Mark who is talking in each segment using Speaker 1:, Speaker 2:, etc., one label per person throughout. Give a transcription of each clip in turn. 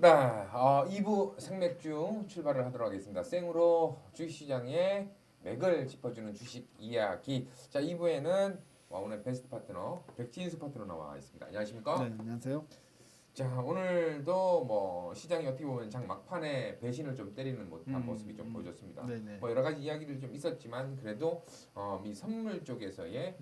Speaker 1: 네, 2부 생맥주 출발을 하도록 하겠습니다. 생으로 주식시장의 맥을 짚어주는 주식 이야기. 자, 2부에는 오늘 베스트 파트너 백진수 파트너 나와 있습니다. 안녕하십니까?
Speaker 2: 네, 안녕하세요.
Speaker 1: 자, 오늘도 뭐 시장이 어떻게 보면 장 막판에 배신을 좀 때리는 듯한 모습이 좀 보여졌습니다.
Speaker 2: 네네.
Speaker 1: 뭐 여러 가지 이야기들 좀 있었지만 그래도 미 선물 쪽에서의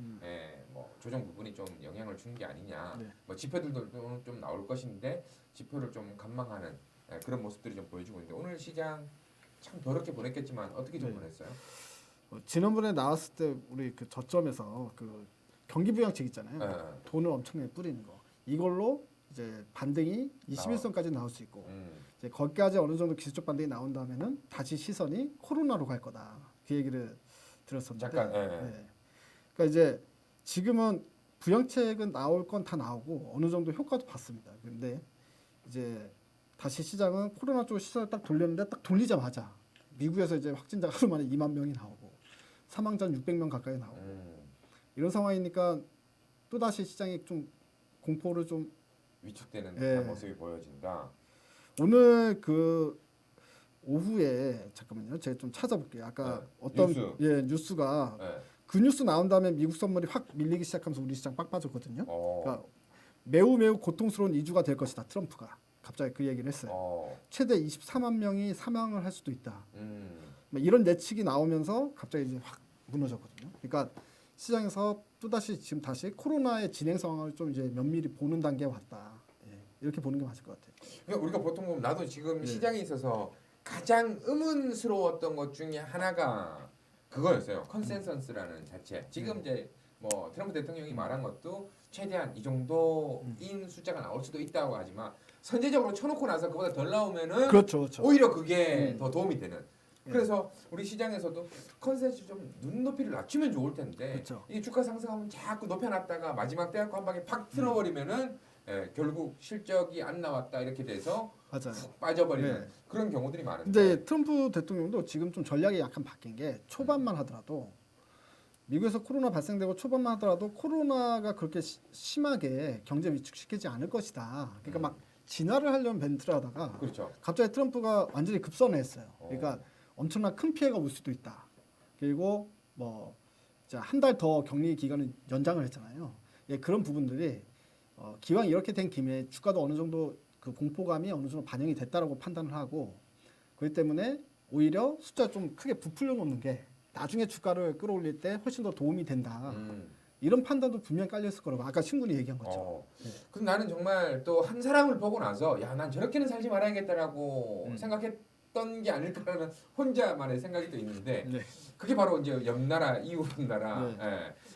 Speaker 1: 뭐 조정 부분이 좀 영향을 준 게 아니냐.
Speaker 2: 네.
Speaker 1: 뭐 지표들도 좀 나올 것인데 지표를 좀 관망하는 그런 모습들이 좀 보여주고 있는데 오늘 시장 참 더럽게 보냈겠지만 어떻게 좀
Speaker 2: 네.
Speaker 1: 보냈어요?
Speaker 2: 지난번에 나왔을 때 우리 그 저점에서 그 경기부양책 있잖아요.
Speaker 1: 네.
Speaker 2: 돈을 엄청나게 뿌리는 거. 이걸로 이제 반등이 21선까지 나올 수 있고 이제 거기까지 어느 정도 기술적 반등이 나온 다음에는 다시 시선이 코로나로 갈 거다. 그 얘기를 들었었는데.
Speaker 1: 잠깐,
Speaker 2: 네. 그러니까 이제 지금은 부양책은 나올 건 다 나오고 어느 정도 효과도 봤습니다. 근데 이제 다시 시장은 코로나 쪽으로 시선을 딱 돌렸는데 딱 돌리자마자 미국에서 이제 확진자가 하루 만에 2만 명이 나오고 사망자는 600명 가까이 나오고 이런 상황이니까 또 다시 시장이 좀 공포를 좀
Speaker 1: 위축되는
Speaker 2: 예.
Speaker 1: 듯한 모습이 보여진다.
Speaker 2: 오늘 그 오후에 잠깐만요. 제가 좀 찾아볼게요. 아까
Speaker 1: 네.
Speaker 2: 어떤
Speaker 1: 뉴스.
Speaker 2: 뉴스가
Speaker 1: 네.
Speaker 2: 그 뉴스 나온 다음에 미국 선물이 확 밀리기 시작하면서 우리 시장 빡 빠졌거든요.
Speaker 1: 어.
Speaker 2: 그러니까 매우 고통스러운 2주가 될 것이다. 트럼프가 갑자기 그 얘기를 했어요. 최대 24만 명이 사망을 할 수도 있다. 뭐 이런 예측이 나오면서 갑자기 이제 확 무너졌거든요. 그러니까 시장에서 또 다시 지금 다시 코로나의 진행 상황을 좀 이제 면밀히 보는 단계에 왔다. 예, 이렇게 보는 게 맞을 것 같아요.
Speaker 1: 그러니까 우리가 보통 보면 나도 지금
Speaker 2: 네.
Speaker 1: 시장에 있어서 가장 의문스러웠던 것 중에 하나가 그거였어요. 컨센서스라는 자체. 지금 이제 뭐 트럼프 대통령이 말한 것도 최대한 이 정도인 숫자가 나올 수도 있다고 하지만 선제적으로 쳐놓고 나서 그보다 덜 나오면은
Speaker 2: 그렇죠, 그렇죠.
Speaker 1: 오히려 그게 더 도움이 되는.
Speaker 2: 예.
Speaker 1: 그래서 우리 시장에서도 컨센서스 좀 눈높이를 낮추면 좋을 텐데
Speaker 2: 그렇죠.
Speaker 1: 이 주가 상승하면 자꾸 높여놨다가 마지막 때 한 방에 팍 틀어버리면은 결국 실적이 안 나왔다 이렇게 돼서
Speaker 2: 맞아요.
Speaker 1: 푹 빠져버리는
Speaker 2: 네.
Speaker 1: 그런 경우들이 많은데.
Speaker 2: 근데 트럼프 대통령도 지금 좀 전략이 약간 바뀐 게 초반만 하더라도 미국에서 코로나 발생되고 초반만 하더라도 코로나가 그렇게 심하게 경제 위축시키지 않을 것이다. 그러니까 막 진화를 하려면 벤트를 하다가
Speaker 1: 그렇죠.
Speaker 2: 갑자기 트럼프가 완전히 급선회했어요. 그러니까 엄청난 큰 피해가 올 수도 있다. 그리고 뭐 한 달 더 격리 기간을 연장을 했잖아요. 예, 그런 부분들이 기왕 이렇게 된 김에 주가도 어느 정도 그 공포감이 어느 정도 반영이 됐다라고 판단을 하고 그렇기 때문에 오히려 숫자 좀 크게 부풀려 놓는 게 나중에 주가를 끌어올릴 때 훨씬 더 도움이 된다. 이런 판단도 분명히 깔려 있을 거라고 아까 신군이 얘기한 거죠.
Speaker 1: 근데 나는 정말 또 한 사람을 보고 나서 야, 난 저렇게는 살지 말아야겠다라고 생각했던 게 아닐까라는 혼자만의 생각이 또 있는데
Speaker 2: 네.
Speaker 1: 그게 바로 이제 옆 나라 이웃 나라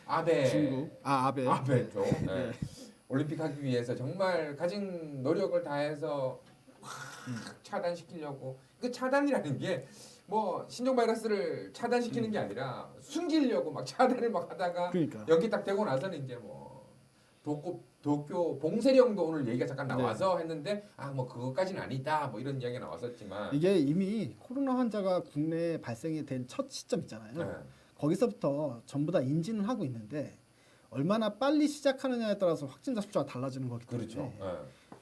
Speaker 1: 아베
Speaker 2: 중국, 아베.
Speaker 1: 아베 쪽 올림픽 하기 위해서 정말 가진 노력을 다해서 확 차단시키려고 그 차단이라는 게 뭐 신종 바이러스를 차단시키는 게 아니라 숨기려고 막 차단을 막 하다가
Speaker 2: 그러니까.
Speaker 1: 연기 딱 되고 나서는 이제 뭐 도쿄 봉쇄령도 오늘 얘기가 잠깐 나와서 했는데 아 뭐 그것까지는 아니다 뭐 이런 이야기가 나왔었지만
Speaker 2: 이게 이미 코로나 환자가 국내에 발생이 된 첫 시점 있잖아요. 거기서부터 전부 다 인지는 하고 있는데 얼마나 빨리 시작하느냐에 따라서 확진자 숫자가 달라지는 거기 때문에
Speaker 1: 그렇죠.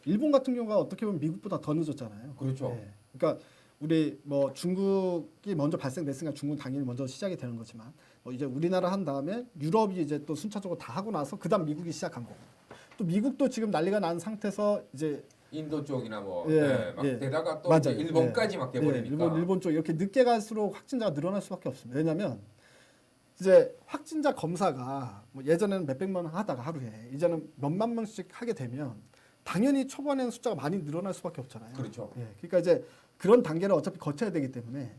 Speaker 2: 일본 같은 경우가 어떻게 보면 미국보다 더 늦었잖아요.
Speaker 1: 그렇죠.
Speaker 2: 예. 그러니까 우리 뭐 중국이 먼저 발생됐으니까 중국은 당연히 먼저 시작이 되는 거지만 이제 우리나라 한 다음에 유럽이 이제 또 순차적으로 다 하고 나서 그다음 미국이 시작한 거고 또 미국도 지금 난리가 난 상태에서 이제
Speaker 1: 인도 쪽이나 뭐 막
Speaker 2: 예.
Speaker 1: 되다가 또
Speaker 2: 맞아요.
Speaker 1: 이제 일본까지 막 돼버리니까
Speaker 2: 일본 쪽 이렇게 늦게 갈수록 확진자가 늘어날 수밖에 없습니다. 왜냐하면 이제 확진자 검사가 뭐 예전에는 몇백만 원 하다가 하루에 이제는 몇만 명씩 하게 되면 당연히 초반에는 숫자가 많이 늘어날 수밖에 없잖아요.
Speaker 1: 그렇죠.
Speaker 2: 예, 그러니까 이제 그런 단계를 어차피 거쳐야 되기 때문에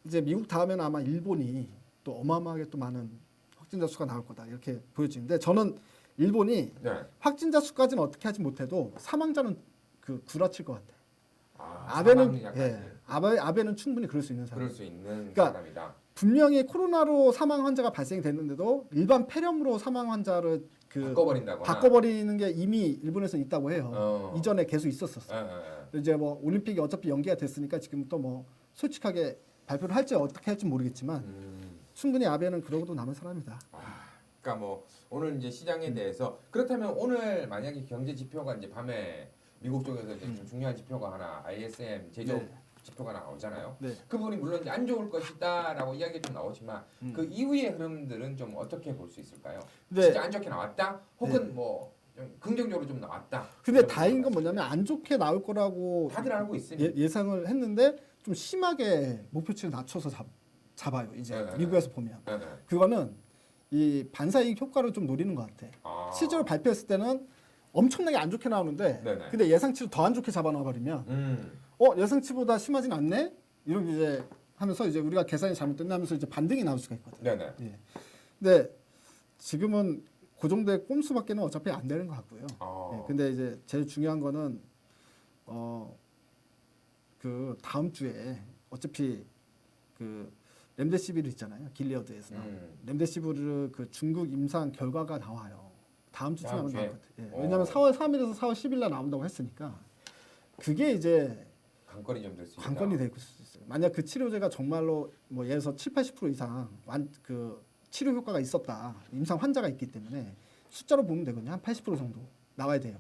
Speaker 2: 이제 미국 다음에는 아마 일본이 또 어마어마하게 또 많은 확진자 수가 나올 거다 이렇게 보여지는데 저는 일본이 확진자 수까지는 어떻게 하지 못해도 사망자는 그 구라칠 것 같아요. 아베는 아베는 충분히 그럴 수 있는 사람.
Speaker 1: 그럴 수 있는
Speaker 2: 그러니까
Speaker 1: 사람이다.
Speaker 2: 분명히 코로나로 사망 환자가 발생됐는데도 일반 폐렴으로 사망 환자를 바꿔버리는 게 이미 일본에서 있다고 해요. 이전에 계속 있었었어요. 이제 뭐 올림픽이 어차피 연기가 됐으니까 지금 또 뭐 솔직하게 발표를 할지 어떻게 할지 모르겠지만 충분히 아베는 그러고도 남은 사람이다.
Speaker 1: 그러니까 뭐 오늘 이제 시장에 대해서 그렇다면 오늘 만약에 경제 지표가 이제 밤에 미국 쪽에서 이제 좀 중요한 지표가 하나 ISM 제조업
Speaker 2: 네.
Speaker 1: 지표가 나오잖아요.
Speaker 2: 네.
Speaker 1: 그 부분이 물론 이제 안 좋을 것이다라고 이야기 좀 나오지만 그 이후의 흐름들은 좀 어떻게 볼 수 있을까요?
Speaker 2: 네.
Speaker 1: 진짜 안 좋게 나왔다? 혹은 뭐 좀 긍정적으로 좀 나왔다?
Speaker 2: 근데 다행인 건 뭐냐면 안 좋게 나올 거라고
Speaker 1: 다들 알고 있으니.
Speaker 2: 예상을 했는데 좀 심하게 목표치를 낮춰서 잡아요. 이제
Speaker 1: 네.
Speaker 2: 미국에서 보면
Speaker 1: 네, 네.
Speaker 2: 그거는 이 반사이익 효과를 좀 노리는 것 같아.
Speaker 1: 아.
Speaker 2: 실제로 발표했을 때는 엄청나게 안 좋게 나오는데
Speaker 1: 네네.
Speaker 2: 근데 예상치를 더 안 좋게 잡아놔 버리면 예상치보다 심하진 않네 이런 게 이제 하면서 이제 우리가 계산이 잘못됐나 하면서 이제 반등이 나올 수가 있거든.
Speaker 1: 네네.
Speaker 2: 예. 근데 지금은 그 정도의 꼼수밖에는 어차피 안 되는 것 같고요. 예. 근데 이제 제일 중요한 거는 그 다음 주에 어차피 그 렘데시비르 있잖아요. 길리어드에서 렘데시비르 그 중국 임상 결과가 나와요. 다음 주쯤에 아마 나올 것 같아요. 예. 왜냐하면 4월 3일에서 4월 10일 날 나온다고 했으니까 그게 이제
Speaker 1: 관건이 좀 될 수 있다.
Speaker 2: 관건이 될 수 있어요. 만약 그 치료제가 정말로 뭐 예를 들어서 70-80% 이상 그 치료 효과가 있었다. 임상 환자가 있기 때문에 숫자로 보면 되거든요. 한 80% 정도 나와야 돼요.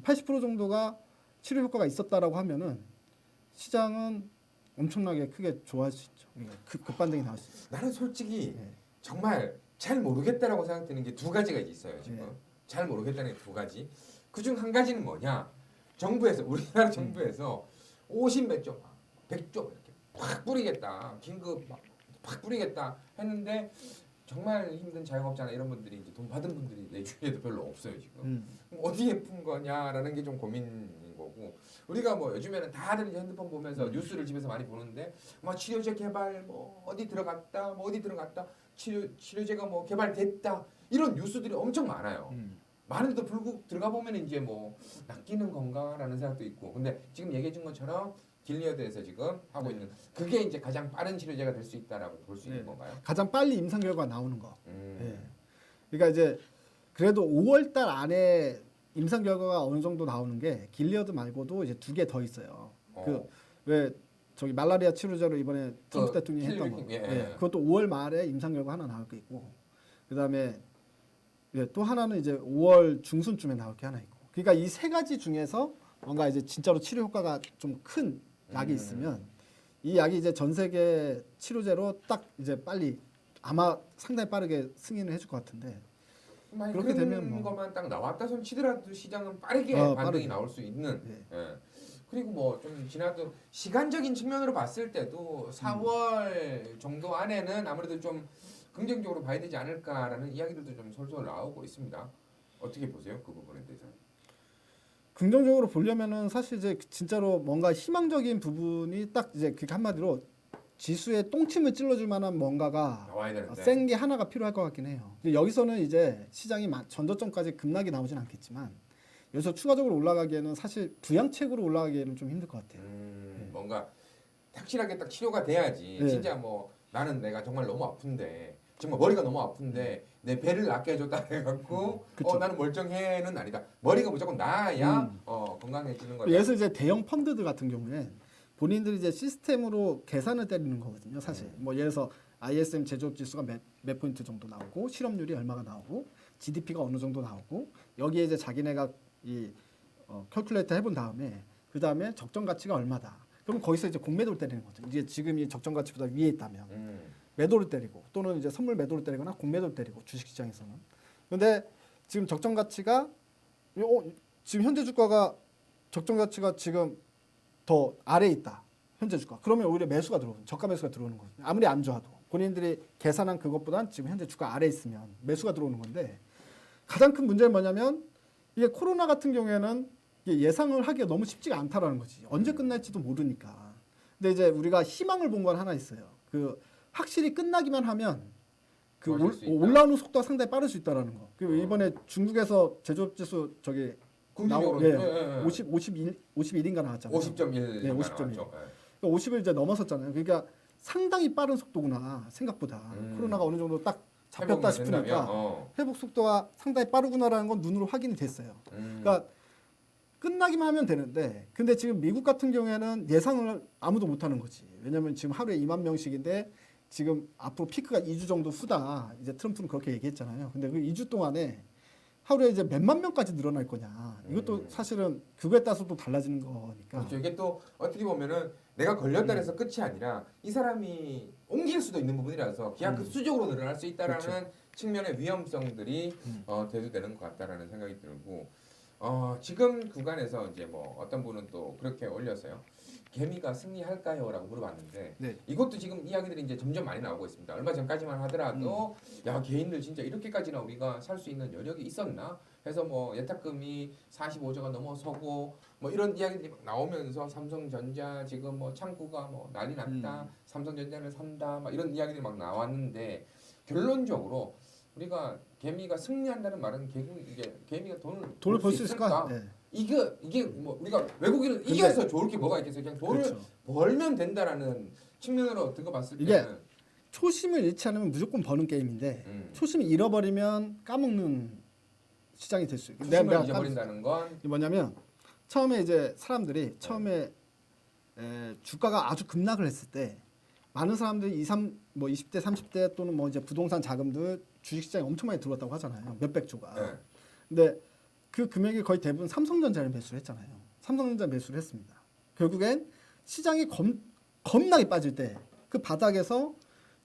Speaker 2: 80% 정도가 치료 효과가 있었다라고 하면은 시장은 엄청나게 크게 좋아할 수 있죠. 급반등이 나올 수 있어요.
Speaker 1: 나는 솔직히
Speaker 2: 네.
Speaker 1: 정말 잘 모르겠다라고 생각되는 게 두 가지가 있어요 지금.
Speaker 2: 네.
Speaker 1: 잘 모르겠다는 게 두 가지. 그중 한 가지는 뭐냐? 정부에서 우리나라 정부에서 50몇 조, 100조 이렇게 팍 뿌리겠다. 긴급 팍 뿌리겠다 했는데 정말 힘든 자영업자나 이런 분들이 이제 돈 받은 분들이 내 주위에도 별로 없어요 지금. 그럼 어디에 푼 거냐라는 게 좀 고민인 거고. 우리가 뭐 요즘에는 다들 이제 핸드폰 보면서 뉴스를 집에서 많이 보는데 뭐 치료제 개발 뭐 어디 들어갔다 뭐 어디 들어갔다 치료제가 뭐 개발됐다 이런 뉴스들이 엄청 많아요. 많은데도 불구하고 들어가 보면 이제 뭐 낚이는 건가라는 생각도 있고. 근데 지금 얘기해 준 것처럼 길리어드에서 지금 하고 있는 그게 이제 가장 빠른 치료제가 될 수 있다라고 볼 수 있는 건가요?
Speaker 2: 가장 빨리 임상 결과가 나오는 거. 예. 그러니까 이제 그래도 5월 달 안에 임상 결과가 어느 정도 나오는 게 길리어드 말고도 이제 2개 더 있어요. 그 왜 저기 말라리아 치료제로 이번에 트럼프 대통령이 했던 거. 예. 그것도 5월 말에 임상 결과 하나 나올 게 있고. 그다음에 또 하나는 이제 5월 중순쯤에 나올 게 하나 있고. 그러니까 이 세 가지 중에서 뭔가 이제 진짜로 치료 효과가 좀 큰 약이 있으면 이 약이 이제 전 세계 치료제로 딱 이제 빨리 아마 상당히 빠르게 승인을 해줄 것 같은데
Speaker 1: 그렇게 되면 뭐 것만 딱 나왔다 손 치더라도 시장은 빠르게 반등이
Speaker 2: 빠르게.
Speaker 1: 나올 수 있는.
Speaker 2: 네.
Speaker 1: 예. 그리고 뭐 좀 지나도 시간적인 측면으로 봤을 때도 4월 정도 안에는 아무래도 좀 긍정적으로 봐야 되지 않을까라는 이야기들도 좀 솔솔 나오고 있습니다. 어떻게 보세요? 그 부분에 대해서?
Speaker 2: 긍정적으로 보려면은 사실 이제 진짜로 뭔가 희망적인 부분이 딱 이제 그 한마디로 지수에 똥침을 찔러줄 만한 뭔가가
Speaker 1: 나와야 되는데.
Speaker 2: 센 게 하나가 필요할 것 같긴 해요. 근데 여기서는 이제 시장이 전저점까지 급락이 나오진 않겠지만 여기서 추가적으로 올라가기에는 사실 부양책으로 올라가기에는 좀 힘들 것 같아요.
Speaker 1: 뭔가 확실하게 딱 치료가 돼야지.
Speaker 2: 네.
Speaker 1: 진짜 뭐 나는 내가 정말 너무 아픈데 정말 머리가 너무 아픈데 내 배를 낫게 해줬다 해갖고
Speaker 2: 그쵸.
Speaker 1: 나는 멀쩡해는 아니다. 머리가 무조건 나아야 건강해지는 거다.
Speaker 2: 예를 이제 대형 펀드들 같은 경우에 본인들이 이제 시스템으로 계산을 때리는 거거든요. 사실 뭐 예를 들어서 ISM 제조업 지수가 몇 포인트 정도 나오고 실업률이 얼마가 나오고 GDP가 어느 정도 나오고 여기에 이제 자기네가 이 캘큘레이터 해본 다음에 그 다음에 적정 가치가 얼마다. 그럼 거기서 이제 공매도를 때리는 거죠. 이제 지금 이 적정 가치보다 위에 있다면 매도를 때리고 또는 이제 선물 매도를 때리거나 공매도를 때리고 주식시장에서는. 근데 지금 적정 가치가 지금 현재 주가가 적정 가치가 지금 더 아래에 있다. 현재 주가. 그러면 오히려 매수가 들어오는 저가 매수가 들어오는 거예요. 아무리 안 좋아도 본인들이 계산한 그것보단 지금 현재 주가 아래에 있으면 매수가 들어오는 건데 가장 큰 문제는 뭐냐면 이게 코로나 같은 경우에는 이게 예상을 하기가 너무 쉽지가 않다라는 거지. 언제 끝날지도 모르니까. 근데 이제 우리가 희망을 본 건 하나 있어요. 그 확실히 끝나기만 하면 그 올라오는 속도가 상당히 빠를 수 있다라는 거. 그리고 이번에 중국에서 제조업 지수 저기
Speaker 1: 긍정적으로
Speaker 2: 51인가 나왔잖아요.
Speaker 1: 50.1.
Speaker 2: 네, 50.1. 그러니까 50을 이제 넘어섰잖아요. 그러니까 상당히 빠른 속도구나 생각보다. 코로나가 어느 정도 딱 잡혔다 싶으니까 회복 속도가 상당히 빠르구나라는 건 눈으로 확인이 됐어요. 그러니까 끝나기만 하면 되는데 근데 지금 미국 같은 경우에는 예상을 아무도 못하는 거지. 왜냐하면 지금 하루에 2만 명씩인데 지금 앞으로 피크가 2주 정도 후다. 이제 트럼프는 그렇게 얘기했잖아요. 근데 그 2주 동안에 하루에 이제 몇만 명까지 늘어날 거냐. 이것도 사실은 그거에 따라서 또 달라지는 거니까.
Speaker 1: 그렇죠. 이게 또 어떻게 보면은 내가 걸렸다 해서 끝이 아니라 이 사람이 옮길 수도 있는 부분이라서 기하급수적으로 늘어날 수 있다라는
Speaker 2: 그렇죠.
Speaker 1: 측면의 위험성들이 대두되는 것 같다라는 생각이 들고 지금 구간에서 이제 뭐 어떤 분은 또 그렇게 올렸어요. 개미가 승리할까요?라고 물어봤는데
Speaker 2: 네.
Speaker 1: 이것도 지금 이야기들이 이제 점점 많이 나오고 있습니다. 얼마 전까지만 하더라도 야 개인들 진짜 이렇게까지나 우리가 살 수 있는 여력이 있었나? 해서 뭐 예탁금이 45조가 넘어서고 뭐 이런 이야기들이 막 나오면서 삼성전자 지금 뭐 창구가 뭐 난리 났다. 삼성전자를 산다. 막 이런 이야기들이 막 나왔는데 결론적으로 우리가 개미가 승리한다는 말은 결국 이게 개미가 돈을
Speaker 2: 벌 수 있을까? 네.
Speaker 1: 이게 뭐 우리가 외국인을 이겨서 좋을 게 뭐가 있겠어요? 그냥 돈을
Speaker 2: 그렇죠.
Speaker 1: 벌면 된다라는 측면으로 들고 봤을
Speaker 2: 이게
Speaker 1: 때는
Speaker 2: 초심을 잃지 않으면 무조건 버는 게임인데
Speaker 1: 음.
Speaker 2: 초심을 잃어버리면 까먹는 시장이 될 수 있고.
Speaker 1: 초심을 잊어버린다는 건
Speaker 2: 이게 뭐냐면 처음에 이제 사람들이 처음에 주가가 아주 급락을 했을 때 많은 사람들이 20대, 30대 또는 뭐 이제 부동산 자금들 주식시장에 엄청 많이 들어왔다고 하잖아요. 몇백 조가.
Speaker 1: 네.
Speaker 2: 근데 그 금액이 거의 대부분 삼성전자를 매수를 했잖아요. 삼성전자 매수를 했습니다. 결국엔 시장이 겁나게 빠질 때 그 바닥에서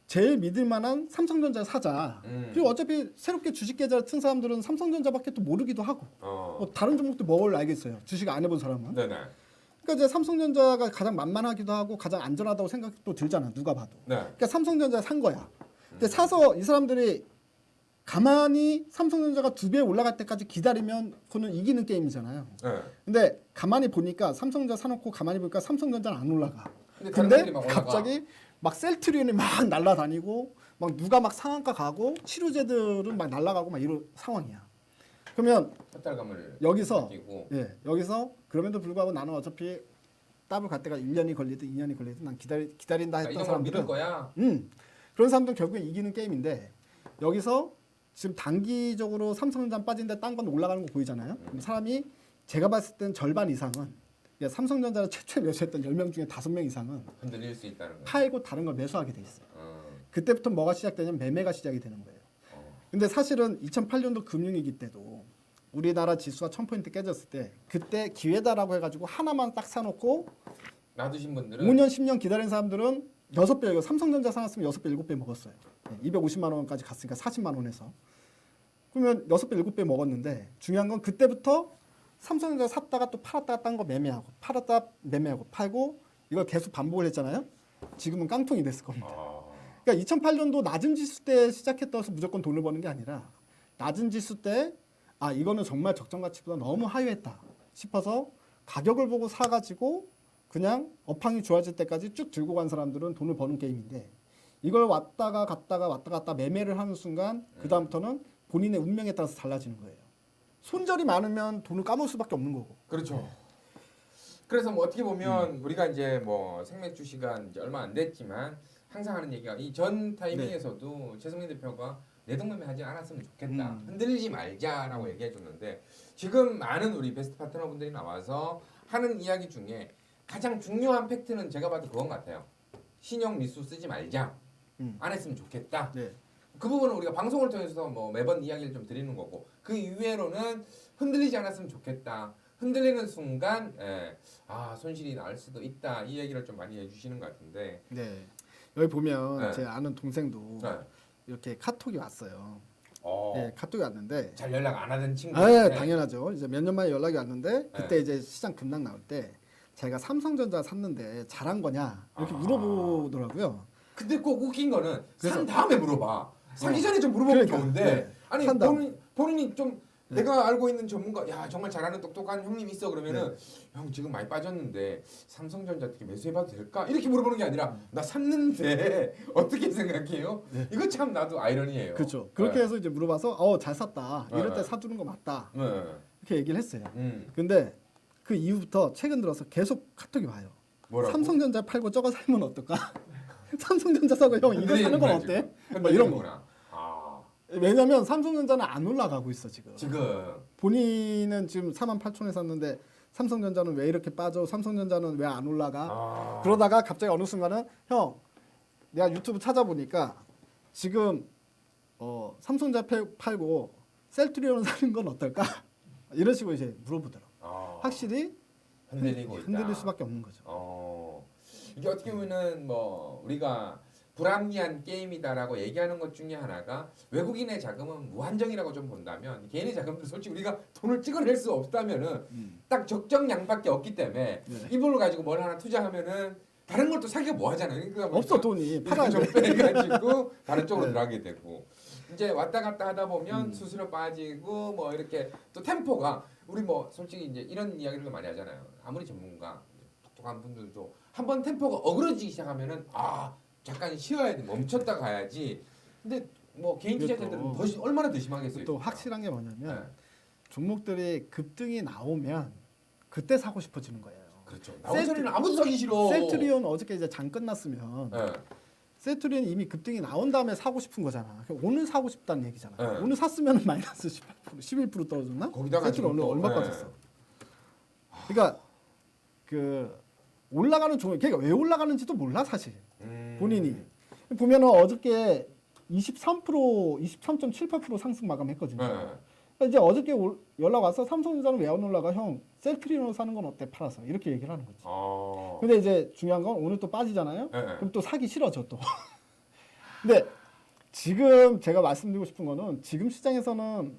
Speaker 2: 제일 믿을 만한 삼성전자를 사자. 그리고 어차피 새롭게 주식 계좌를 튼 사람들은 삼성전자밖에 또 모르기도 하고 뭐 다른 종목도 뭘 알겠어요. 주식 안 해본 사람은.
Speaker 1: 네네.
Speaker 2: 그러니까 이제 삼성전자가 가장 만만하기도 하고 가장 안전하다고 생각도 들잖아. 누가 봐도.
Speaker 1: 네.
Speaker 2: 그러니까 삼성전자 산 거야. 근데 사서 이 사람들이 가만히 삼성전자가 2배 올라갈 때까지 기다리면 그거는 이기는 게임이잖아요.
Speaker 1: 네.
Speaker 2: 근데 가만히 보니까 삼성전자 사놓고 가만히 보니까 삼성전자는 안 올라가.
Speaker 1: 다른
Speaker 2: 근데
Speaker 1: 애들이 막 올라가.
Speaker 2: 갑자기 막 셀트리온이 막 날아다니고 막 누가 막 상한가 가고 치료제들은 막 날아가고 막 이런 상황이야. 그러면
Speaker 1: 허탈감을
Speaker 2: 여기서
Speaker 1: 느끼고
Speaker 2: 여기서 그럼에도 불구하고 나는 어차피 더블 갈 때가 1년이 걸리든 2년이 걸리든 난 기다린다
Speaker 1: 이
Speaker 2: 했던
Speaker 1: 정도 믿을
Speaker 2: 사람들은
Speaker 1: 거야.
Speaker 2: 그런 사람들은 결국에 이기는 게임인데 여기서 지금 단기적으로 삼성전자 빠진데 딴 건 올라가는 거 보이잖아요. 그럼 사람이 제가 봤을 땐 절반 이상은 삼성전자를 최초에 매수했던 10명 중에 5명 이상은
Speaker 1: 흔들릴 수 있다는 거.
Speaker 2: 팔고 다른 걸 매수하게 돼 있어요. 그때부터 뭐가 시작되냐면 매매가 시작이 되는 거예요. 근데 사실은 2008년도 금융위기 때도 우리나라 지수가 1000포인트 깨졌을 때 그때 기회다라고 해가지고 하나만 딱 사놓고
Speaker 1: 놔두신 분들은
Speaker 2: 5년 10년 기다린 사람들은 6배, 삼성전자 사놨으면 6배 7배 먹었어요. 250만 원까지 갔으니까 40만 원에서. 그러면 6배 7배 먹었는데 중요한 건 그때부터 삼성전자 샀다가 또 팔았다가 딴 거 매매하고 팔았다 매매하고 팔고 이걸 계속 반복을 했잖아요. 지금은 깡통이 됐을 겁니다. 그러니까 2008년도 낮은 지수 때 시작했다 해서 무조건 돈을 버는 게 아니라 낮은 지수 때 이거는 정말 적정 가치보다 너무 하회했다 싶어서 가격을 보고 사가지고 그냥 업황이 좋아질 때까지 쭉 들고 간 사람들은 돈을 버는 게임인데 이걸 왔다가 갔다가 매매를 하는 순간 그 다음부터는 본인의 운명에 따라서 달라지는 거예요. 손절이 많으면 돈을 까먹을 수밖에 없는 거고.
Speaker 1: 그렇죠. 그래서 뭐 어떻게 보면 우리가 이제 뭐 생맥주 시간 이제 얼마 안 됐지만 항상 하는 얘기가 이 전 타이밍에서도 최승민 대표가 내동매매 하지 않았으면 좋겠다. 흔들리지 말자라고 얘기해 줬는데 지금 많은 우리 베스트 파트너분들이 나와서 하는 이야기 중에 가장 중요한 팩트는 제가 봐도 그건 같아요. 신용 미수 쓰지 말자. 안 했으면 좋겠다.
Speaker 2: 네.
Speaker 1: 그 부분은 우리가 방송을 통해서 뭐 매번 이야기를 좀 드리는 거고 그 이외로는 흔들리지 않았으면 좋겠다. 흔들리는 순간 손실이 날 수도 있다. 이 얘기를 좀 많이 해주시는 것 같은데.
Speaker 2: 네. 여기 보면
Speaker 1: 네.
Speaker 2: 제 아는 동생도
Speaker 1: 네.
Speaker 2: 이렇게 카톡이 왔어요. 네, 카톡이 왔는데
Speaker 1: 잘 연락 안 하던 친구.
Speaker 2: 당연하죠. 이제 몇 년 만에 연락이 왔는데 그때
Speaker 1: 네.
Speaker 2: 이제 시장 급락 나올 때 자기가 삼성전자 샀는데 잘한 거냐 이렇게 물어보더라고요.
Speaker 1: 근데 꼭 웃긴 거는
Speaker 2: 그래서-
Speaker 1: 산 다음에 물어봐. 사기 전에 좀 물어보면
Speaker 2: 그러니까,
Speaker 1: 좋은데
Speaker 2: 네.
Speaker 1: 아니
Speaker 2: 산 다음에.
Speaker 1: 본인이 좀 내가 알고 있는 전문가 야 정말 잘하는 똑똑한 형님 있어 그러면은 형 지금 많이 빠졌는데 삼성전자 어떻게 매수해봐도 될까 이렇게 물어보는 게 아니라 나 샀는데 어떻게 생각해요? 이거 참 나도 아이러니예요.
Speaker 2: 그렇죠. 그렇게
Speaker 1: 네.
Speaker 2: 해서 이제 물어봐서 잘 샀다. 이럴
Speaker 1: 네.
Speaker 2: 때 사두는 거 맞다.
Speaker 1: 네.
Speaker 2: 이렇게 얘기를 했어요.
Speaker 1: 음.
Speaker 2: 근데 그 이후부터 최근 들어서 계속 카톡이 와요.
Speaker 1: 뭐라고?
Speaker 2: 삼성전자 팔고 저거 살면 어떨까? 삼성전자 사고 형 이거 사는 건 어때? 뭐 이런 거.
Speaker 1: 거구나.
Speaker 2: 왜냐면 삼성전자는 안 올라가고 있어 지금.
Speaker 1: 지금
Speaker 2: 본인은 지금 48,000에 샀는데 삼성전자는 왜 이렇게 빠져? 삼성전자는 왜 안 올라가? 그러다가 갑자기 어느 순간은 형 내가 유튜브 찾아보니까 지금 삼성전자 팔고 셀트리온을 사는 건 어떨까? 이런 식으로 이제 물어보더라고. 확실히
Speaker 1: 흔들리고 있다.
Speaker 2: 흔들릴 수밖에 없는 거죠.
Speaker 1: 이게 어떻게 보면은 뭐 우리가 불합리한 게임이다라고 얘기하는 것 중에 하나가 외국인의 자금은 무한정이라고 좀 본다면 개인의 자금도 솔직히 우리가 돈을 찍어낼 수 없다면은 딱 적정량밖에 없기 때문에
Speaker 2: 네.
Speaker 1: 이걸로 가지고 뭘 하나 투자하면은 다른 걸 또 사기가 뭐 하잖아요. 그러니까
Speaker 2: 없어 돈이 팔아야
Speaker 1: 좀
Speaker 2: 돼.
Speaker 1: 빼가지고 다른 쪽으로
Speaker 2: 네.
Speaker 1: 들어가게 되고 이제 왔다 갔다 하다 보면
Speaker 2: 음.
Speaker 1: 수수료 빠지고 뭐 이렇게 또 템포가 우리 뭐 솔직히 이제 이런 이야기를 많이 하잖아요. 아무리 전문가 똑똑한 분들도 한번 템포가 어그러지기 시작하면은 잠깐 쉬어야 돼. 멈췄다 가야지. 근데 뭐 개인 투자자들은 얼마나 더 심하겠어요.
Speaker 2: 또 확실한 게 뭐냐면
Speaker 1: 네.
Speaker 2: 종목들이 급등이 나오면 그때 사고 싶어지는 거예요.
Speaker 1: 그렇죠. 나온 소리는 아무도 사기 싫어.
Speaker 2: 셀트리온 어저께 이제 장 끝났으면
Speaker 1: 네.
Speaker 2: 셀트리온 이미 급등이 나온 다음에 사고 싶은 거잖아. 오늘 사고 싶다는 얘기잖아.
Speaker 1: 네.
Speaker 2: 오늘 샀으면 마이너스 18%, 11% 떨어졌나?
Speaker 1: 거기다가
Speaker 2: 셀트리온
Speaker 1: 지금 또,
Speaker 2: 얼마
Speaker 1: 네.
Speaker 2: 빠졌어? 그러니까 그 올라가는 종목, 그러니까 왜 올라가는지도 몰라 사실 본인이. 보면은 어저께 23%, 23.78% 상승 마감했거든요.
Speaker 1: 네.
Speaker 2: 그러니까 이제 어저께 연락 와서 삼성전자는 왜 안 올라가? 형 셀트리온으로 사는 건 어때? 팔아서 이렇게 얘기를 하는 거지. 근데 이제 중요한 건 오늘 또 빠지잖아요.
Speaker 1: 네.
Speaker 2: 그럼 또 사기 싫어져 또. 근데 지금 제가 말씀드리고 싶은 거는 지금 시장에서는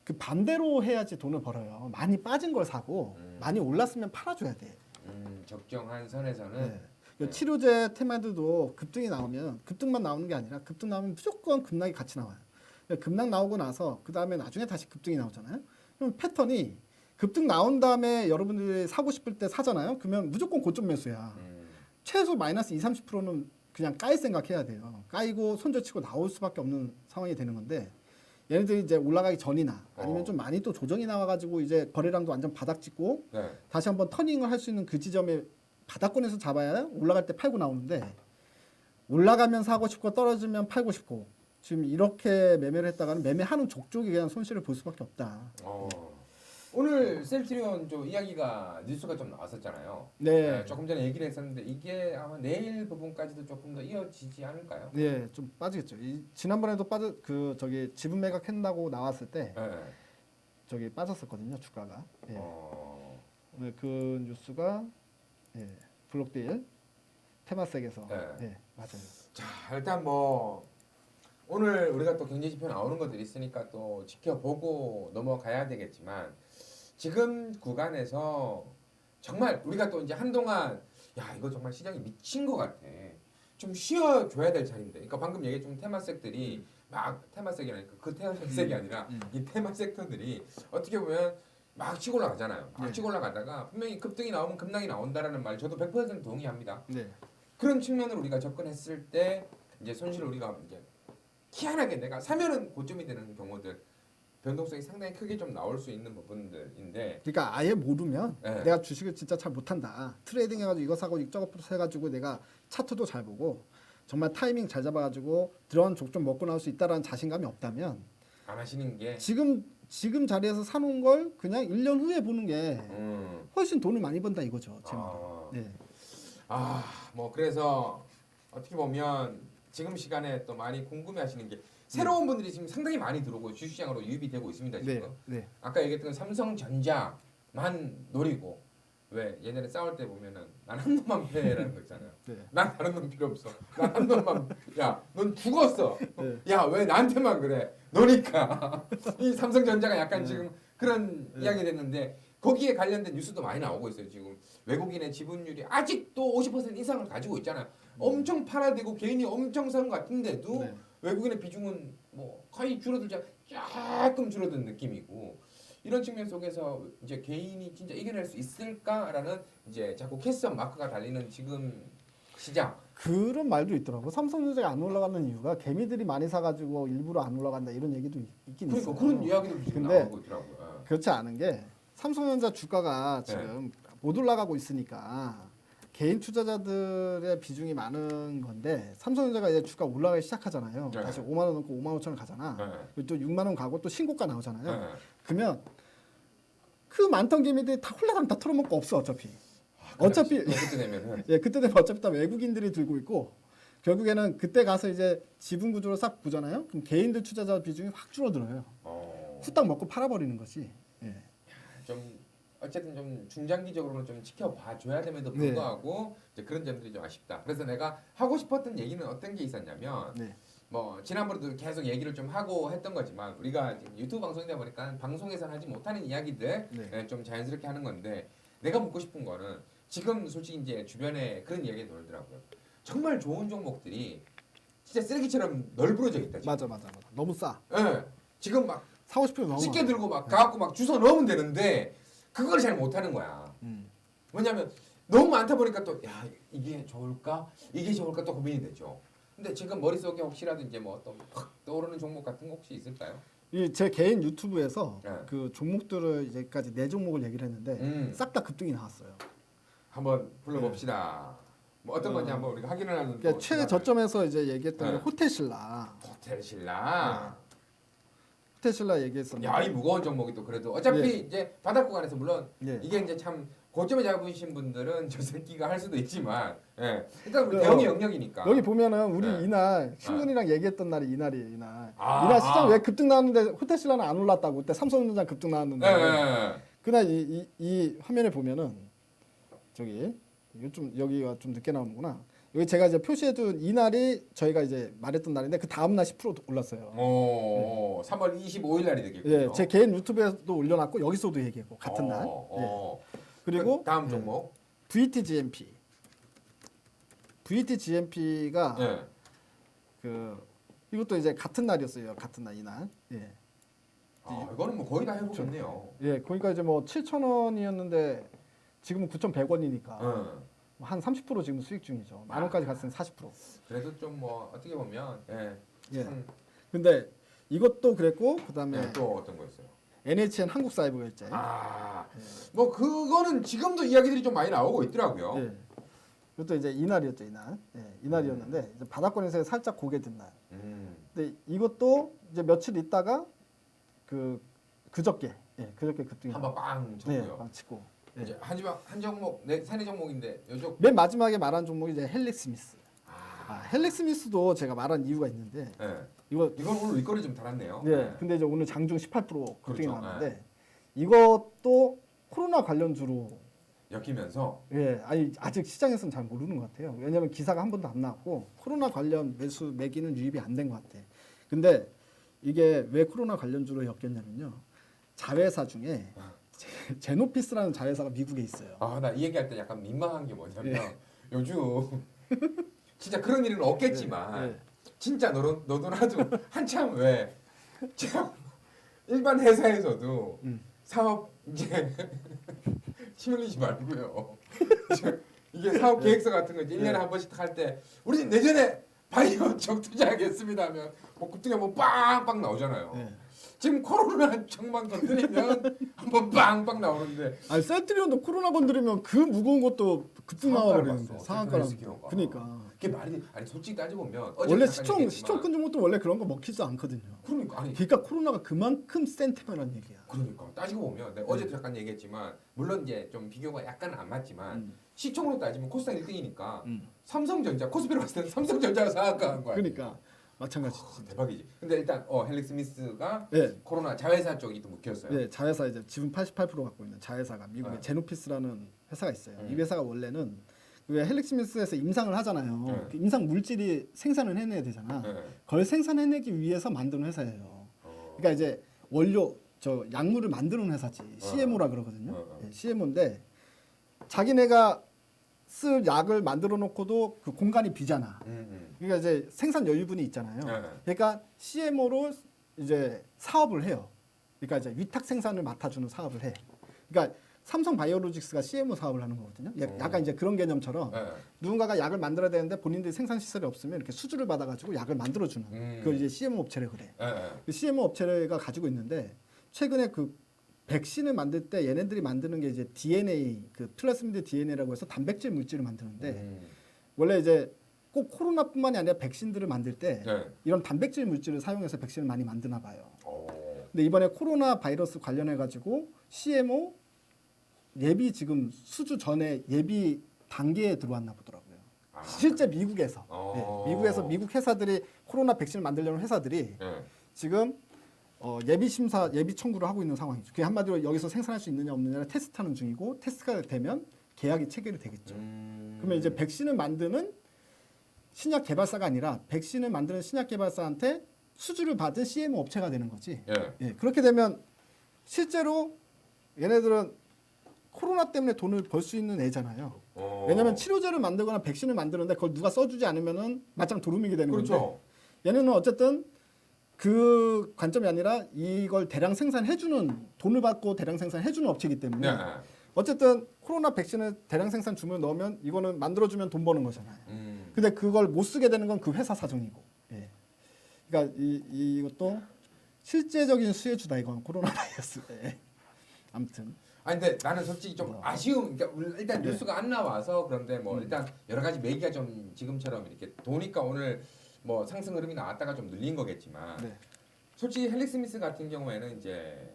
Speaker 2: 그 반대로 해야지 돈을 벌어요. 많이 빠진 걸 사고 많이 올랐으면 팔아줘야 돼.
Speaker 1: 적정한 선에서는
Speaker 2: 네. 그 치료제 테마들도 급등이 나오면 급등만 나오는 게 아니라 급등 나오면 무조건 급락이 같이 나와요. 급락 나오고 나서 그 다음에 나중에 다시 급등이 나오잖아요. 그럼 패턴이 급등 나온 다음에 여러분들이 사고 싶을 때 사잖아요. 그러면 무조건 고점 매수야. 최소 마이너스 20, 30%는 그냥 까일 생각해야 돼요. 까이고 손절치고 나올 수밖에 없는 상황이 되는 건데 얘네들이 이제 올라가기 전이나 아니면 좀 많이 또 조정이 나와가지고 이제 거래량도 완전 바닥 찍고
Speaker 1: 네.
Speaker 2: 다시 한번 터닝을 할 수 있는 그 지점에 바닥권에서 잡아야 올라갈 때 팔고 나오는데 올라가면 사고 싶고 떨어지면 팔고 싶고 지금 이렇게 매매를 했다가는 매매하는 족족이 그냥 손실을 볼 수밖에 없다.
Speaker 1: 오늘 셀트리온 좀 이야기가 뉴스가 좀 나왔었잖아요.
Speaker 2: 네.
Speaker 1: 조금 전에 얘기를 했었는데 이게 아마 내일 부분까지도 조금 더 이어지지 않을까요?
Speaker 2: 네, 좀 빠지겠죠. 지난번에도 지분 매각한다고 나왔을 때
Speaker 1: 네.
Speaker 2: 빠졌었거든요, 주가가. 예. 오늘 그 뉴스가 블록딜 테마섹에서
Speaker 1: 네.
Speaker 2: 맞아요.
Speaker 1: 자, 일단 뭐 오늘 우리가 또 경제 지표 나오는 것들이 있으니까 또 지켜보고 넘어가야 되겠지만 지금 구간에서 정말 우리가 또 이제 한동안 이거 정말 시장이 미친 것 같아. 좀 쉬어줘야 될 자리인데. 그러니까 방금 얘기했던 테마섹들이 막 테마섹이라니까 그 테마섹이 아니라 이 테마 섹터들이 어떻게 보면 막 치고 올라가잖아요. 막 치고 올라가다가 분명히 급등이 나오면 급락이 나온다라는 말 저도 100% 동의합니다.
Speaker 2: 네.
Speaker 1: 그런 측면으로 우리가 접근했을 때 이제 손실을 우리가 이제 희한하게 내가 사면은 고점이 되는 경우들 변동성이 상당히 크게 좀 나올 수 있는 부분들인데
Speaker 2: 그러니까 아예 모르면
Speaker 1: 네.
Speaker 2: 내가 주식을 진짜 잘 못한다. 트레이딩 해가지고 이거 사고 저거 해가지고 내가 차트도 잘 보고 정말 타이밍 잘 잡아가지고 들어간 족좀 먹고 나올 수 있다라는 자신감이 없다면
Speaker 1: 안 하시는 게
Speaker 2: 지금 자리에서 사놓은 걸 그냥 1년 후에 보는 게 훨씬 돈을 많이 번다 이거죠. 제 말은. 네.
Speaker 1: 뭐 그래서 어떻게 보면 지금 시간에 또 많이 궁금해하시는 게 새로운 분들이 지금 상당히 많이 들어오고 주식시장으로 유입이 되고 있습니다. 지금.
Speaker 2: 네.
Speaker 1: 아까 얘기했던 삼성전자만 노리고 왜 예전에 싸울 때 보면은 난 한 놈만 패라는 거 있잖아요.
Speaker 2: 네.
Speaker 1: 난 다른 놈 필요 없어. 난 한 놈만. 야, 넌 죽었어.
Speaker 2: 네.
Speaker 1: 야, 왜 나한테만 그래? 너니까. 이 삼성전자가 약간 지금 그런 이야기 됐는데 거기에 관련된 뉴스도 많이 나오고 있어요. 지금 외국인의 지분율이 아직도 50% 이상을 가지고 있잖아요. 엄청 팔아대고 개인이 엄청 산 것 같은데도 외국인의 비중은 뭐 거의 줄어들자 조금 줄어든 느낌이고 이런 측면 속에서 이제 개인이 진짜 이겨낼 수 있을까라는 이제 자꾸 캐스업 마크가 달리는 지금 시장.
Speaker 2: 그런 말도 있더라고. 삼성전자가 안 올라가는 이유가 개미들이 많이 사가지고 일부러 안 올라간다 이런 얘기도 있긴
Speaker 1: 그러니까
Speaker 2: 있어요.
Speaker 1: 그런 이야기도 지금
Speaker 2: 근데
Speaker 1: 나오고 있더라고요.
Speaker 2: 그렇지 않은 게 삼성전자 주가가 지금 못 올라가고 있으니까 개인 투자자들의 비중이 많은 건데 삼성전자가 이제 주가 올라가기 시작하잖아요.
Speaker 1: 네.
Speaker 2: 다시 5만 원 넘고 5만 5천 원 가잖아. 그리고 또 6만 원 가고 또 신고가 나오잖아요. 그러면 그 많던 개미들이 다 홀라당 다 털어먹고 없어 어차피. 어차피
Speaker 1: 그때 되면은
Speaker 2: 그때 되면 어차피 다 외국인들이 들고 있고 결국에는 그때 가서 이제 지분 구조를 싹 보잖아요. 그럼 개인들 투자자 비중이 확 줄어들어요. 후딱 먹고 팔아버리는 거지. 예.
Speaker 1: 좀 어쨌든 좀 중장기적으로는 좀 지켜봐 줘야 됨에도
Speaker 2: 네.
Speaker 1: 불구하고 이제 그런 점들이 좀 아쉽다. 그래서 내가 하고 싶었던 얘기는 어떤 게 있었냐면
Speaker 2: 네.
Speaker 1: 뭐 지난번에도 계속 얘기를 좀 하고 했던 거지만 우리가 지금 유튜브 방송이다 보니까 방송에서는 하지 못하는 이야기들
Speaker 2: 네.
Speaker 1: 좀 자연스럽게 하는 건데 내가 묻고 싶은 거는 지금 솔직히 이제 주변에 그런 이야기가 돌더라고요. 정말 좋은 종목들이 진짜 쓰레기처럼 널브러져 있다. 지금.
Speaker 2: 맞아. 너무 싸.
Speaker 1: 예. 지금 막
Speaker 2: 사고 싶으면 너무
Speaker 1: 쉽게
Speaker 2: 많아.
Speaker 1: 들고 막 가갖고 막 주워 넣으면 되는데 그걸 잘 못하는 거야. 왜냐면 너무 많다 보니까 또 야 이게 좋을까 이게 좋을까 또 고민이 되죠. 근데 지금 머릿속에 혹시라도 이제 뭐 어떤 확 떠오르는 종목 같은 거 혹시 있을까요?
Speaker 2: 이 제 개인 유튜브에서
Speaker 1: 네.
Speaker 2: 그 종목들을 이제까지 네 종목을 얘기를 했는데 싹 다 급등이 나왔어요.
Speaker 1: 한번 불러봅시다. 뭐 어떤 건지 한번 우리가 확인을 하는
Speaker 2: 그러니까 최저점에서 이제 얘기했던 게
Speaker 1: 네.
Speaker 2: 호텔신라.
Speaker 1: 호텔 신라.
Speaker 2: 호텔신라 얘기했었는데.
Speaker 1: 야 이 무거운 종목이 또 그래도 어차피
Speaker 2: 예.
Speaker 1: 이제 바닥 구간에서 물론
Speaker 2: 예.
Speaker 1: 이게 이제 참 고점에 잡으신 분들은 저 새끼가 할 수도 있지만 일단 우리
Speaker 2: 그,
Speaker 1: 대형의 영역이니까
Speaker 2: 여기 보면은 우리
Speaker 1: 네.
Speaker 2: 이날 신군이랑 얘기했던 날이 이날이에요. 이날.
Speaker 1: 아,
Speaker 2: 이날 시장
Speaker 1: 아.
Speaker 2: 왜 급등 나왔는데 호텔신라는 안 올랐다고. 그때 삼성전자 급등 나왔는데.
Speaker 1: 예.
Speaker 2: 그날 이 화면에 보면은 저기 이거 좀 여기가 좀 늦게 나오는구나. 여기 제가 이제 표시해둔 이날이 저희가 이제 말했던 날인데 그 다음 날 10% 올랐어요.
Speaker 1: 오, 3월 25일 날이 되겠군요.
Speaker 2: 예, 제 개인 유튜브에도 올려놨고 여기서도 얘기했고 같은 날. 예. 그리고
Speaker 1: 그 다음 종목.
Speaker 2: VTGMP. VTGMP가
Speaker 1: 예.
Speaker 2: 그 이것도 이제 같은 날이었어요. 같은 날 이날. 예.
Speaker 1: 아, 이거는 뭐 거의 다 해보겠네요.
Speaker 2: 예, 그러니까 이제 뭐 7,000원이었는데 지금은 9,100원이니까
Speaker 1: 응.
Speaker 2: 한 30% 지금 수익 중이죠. 만 원까지 갔으면 40%.
Speaker 1: 그래도 좀 뭐 어떻게 보면
Speaker 2: 예.
Speaker 1: 참,
Speaker 2: 근데 이것도 그랬고 그다음에
Speaker 1: 또 어떤 거 있어요?
Speaker 2: NHN 한국사이버결제.
Speaker 1: 뭐 그거는 지금도 이야기들이 좀 많이 나오고 있더라고요.
Speaker 2: 예. 이것도 이제 이날이었죠, 이날. 예, 이날이었는데 이제 바닥권에서 살짝 고개 든 날. 근데 이것도 이제 며칠 있다가 그저께 급등이
Speaker 1: 한번 빵
Speaker 2: 네,
Speaker 1: 쳤고요.
Speaker 2: 빵 치고. 예.
Speaker 1: 이제 한 종목, 세네 종목인데 요쪽
Speaker 2: 맨 마지막에 말한 종목이 이제 헬릭스미스. 헬릭스미스도 제가 말한 이유가 있는데
Speaker 1: 이건 오늘 윗거리 좀 달았네요.
Speaker 2: 네. 근데 이제 오늘 장중 18% 급등이
Speaker 1: 그렇죠.
Speaker 2: 나왔는데 이것도 코로나 관련주로
Speaker 1: 엮이면서
Speaker 2: 예, 아니 아직 시장에서는 잘 모르는 것 같아요. 왜냐하면 기사가 한 번도 안 나왔고 코로나 관련 매기는 유입이 안 된 것 같아. 근데 이게 왜 코로나 관련주로 엮였냐면요. 자회사 중에 제노피스라는 자회사가 미국에 있어요.
Speaker 1: 나 이 얘기할 때 약간 민망한 게 뭐냐면 요즘 진짜 그런 일은 없겠지만
Speaker 2: 예.
Speaker 1: 진짜 너도 나도 한참 왜 참 일반 회사에서도 사업 이제 침 흘리지 말고요. 이게 사업 계획서 같은 거 이제 1년에 한 번씩 할 때 우리 내년에 바이오 쪽 투자하겠습니다 하면 뭐 급등이 뭐 빵빵 나오잖아요.
Speaker 2: 예.
Speaker 1: 지금 코로나 정만 건드리면 한번 빵빵 나오는데
Speaker 2: 아니 셀트리온도 코로나 건드리면 그 무거운 것도 급등 나와버리는데 상한가랑.
Speaker 1: 경우가.
Speaker 2: 그러니까
Speaker 1: 그게 말이 아니 솔직히 따져보면
Speaker 2: 원래
Speaker 1: 어제 잠깐
Speaker 2: 시총
Speaker 1: 얘기했지만
Speaker 2: 큰 종목도 원래 그런 거 먹히지 않거든요.
Speaker 1: 그러니까 아니
Speaker 2: 그러니까 코로나가 그만큼 센 테마란 얘기야.
Speaker 1: 그러니까 따지고 보면 내가 어제도 잠깐 얘기했지만 물론 이제 좀 비교가 약간은 안 맞지만
Speaker 2: 음.
Speaker 1: 시총으로 따지면 코스닥 1등이니까 삼성전자 코스피로 봤을 때는 삼성전자가 상한가한 거야.
Speaker 2: 그러니까 마찬가지지.
Speaker 1: 대박이지. 근데 일단 헬릭스미스가
Speaker 2: 예.
Speaker 1: 코로나 자회사 쪽이 또 묶였어요.
Speaker 2: 예, 자회사 이제 지분 88% 갖고 있는 자회사가 미국의
Speaker 1: 네.
Speaker 2: 제노피스라는 회사가 있어요. 이 회사가 원래는 왜 헬릭스미스에서 임상을 하잖아요.
Speaker 1: 네.
Speaker 2: 그 임상 물질이 생산을 해내야 되잖아.
Speaker 1: 네.
Speaker 2: 그걸 생산해내기 위해서 만드는 회사예요. 그러니까 이제 원료 저 약물을 만드는 회사지. CMO라 그러거든요. 예, CMO인데 자기네가 쓸 약을 만들어 놓고도 그 공간이 비잖아. 그러니까 이제 생산 여유분이 있잖아요. 그러니까 CMO로 이제 사업을 해요. 그러니까 이제 위탁 생산을 맡아주는 사업을 해. 그러니까 삼성 바이오로직스가 CMO 사업을 하는 거거든요. 약간 이제 그런 개념처럼 누군가가 약을 만들어야 되는데 본인들이 생산 시설이 없으면 이렇게 수주를 받아가지고 약을 만들어주는 그걸 이제 CMO 업체를 그래. 그 CMO 업체가 가지고 있는데 최근에 그 백신을 만들 때 얘네들이 만드는 게 이제 DNA 그 플라스미드 DNA라고 해서 단백질 물질을 만드는데 원래 이제 꼭 코로나뿐만이 아니라 백신들을 만들 때 이런 단백질 물질을 사용해서 백신을 많이 만드나 봐요. 근데 이번에 코로나 바이러스 관련해 가지고 CMO 예비 지금 수주 전에 예비 단계에 들어왔나 보더라고요. 실제 미국에서 미국에서 미국 회사들이 코로나 백신을 만들려는 회사들이 지금 예비 심사, 예비 청구를 하고 있는 상황이죠. 그게 한마디로 여기서 생산할 수 있느냐 없느냐를 테스트하는 중이고 테스트가 되면 계약이 체결이 되겠죠. 그러면 이제 백신을 만드는 신약 개발사가 아니라 백신을 만드는 신약 개발사한테 수주를 받은 CMO 업체가 되는 거지. 예, 그렇게 되면 실제로 얘네들은 코로나 때문에 돈을 벌 수 있는 애잖아요. 왜냐하면 치료제를 만들거나 백신을 만드는데 그걸 누가 써주지 않으면은 맞짱 도루묵이 되는
Speaker 1: 그렇죠.
Speaker 2: 건데 얘네는 어쨌든 그 관점이 아니라 이걸 대량 생산해주는 돈을 받고 대량 생산해주는 업체이기 때문에
Speaker 1: 네.
Speaker 2: 어쨌든 코로나 백신을 대량 생산 주문을 넣으면 이거는 만들어주면 돈 버는 거잖아요. 근데 그걸 못 쓰게 되는 건 그 회사 사정이고. 예. 그러니까 이것도 실제적인 수혜주다 이건 코로나 바이러스. 예. 아무튼.
Speaker 1: 아니 근데 나는 솔직히 좀 아쉬움. 그러니까 일단
Speaker 2: 네.
Speaker 1: 뉴스가 안 나와서 그런데 뭐 일단 여러 가지 매기가 좀 지금처럼 이렇게 도니까 오늘 뭐 상승 흐름이 나왔다가 좀 늘린 거겠지만
Speaker 2: 네.
Speaker 1: 솔직히 헬릭 스미스 같은 경우에는 이제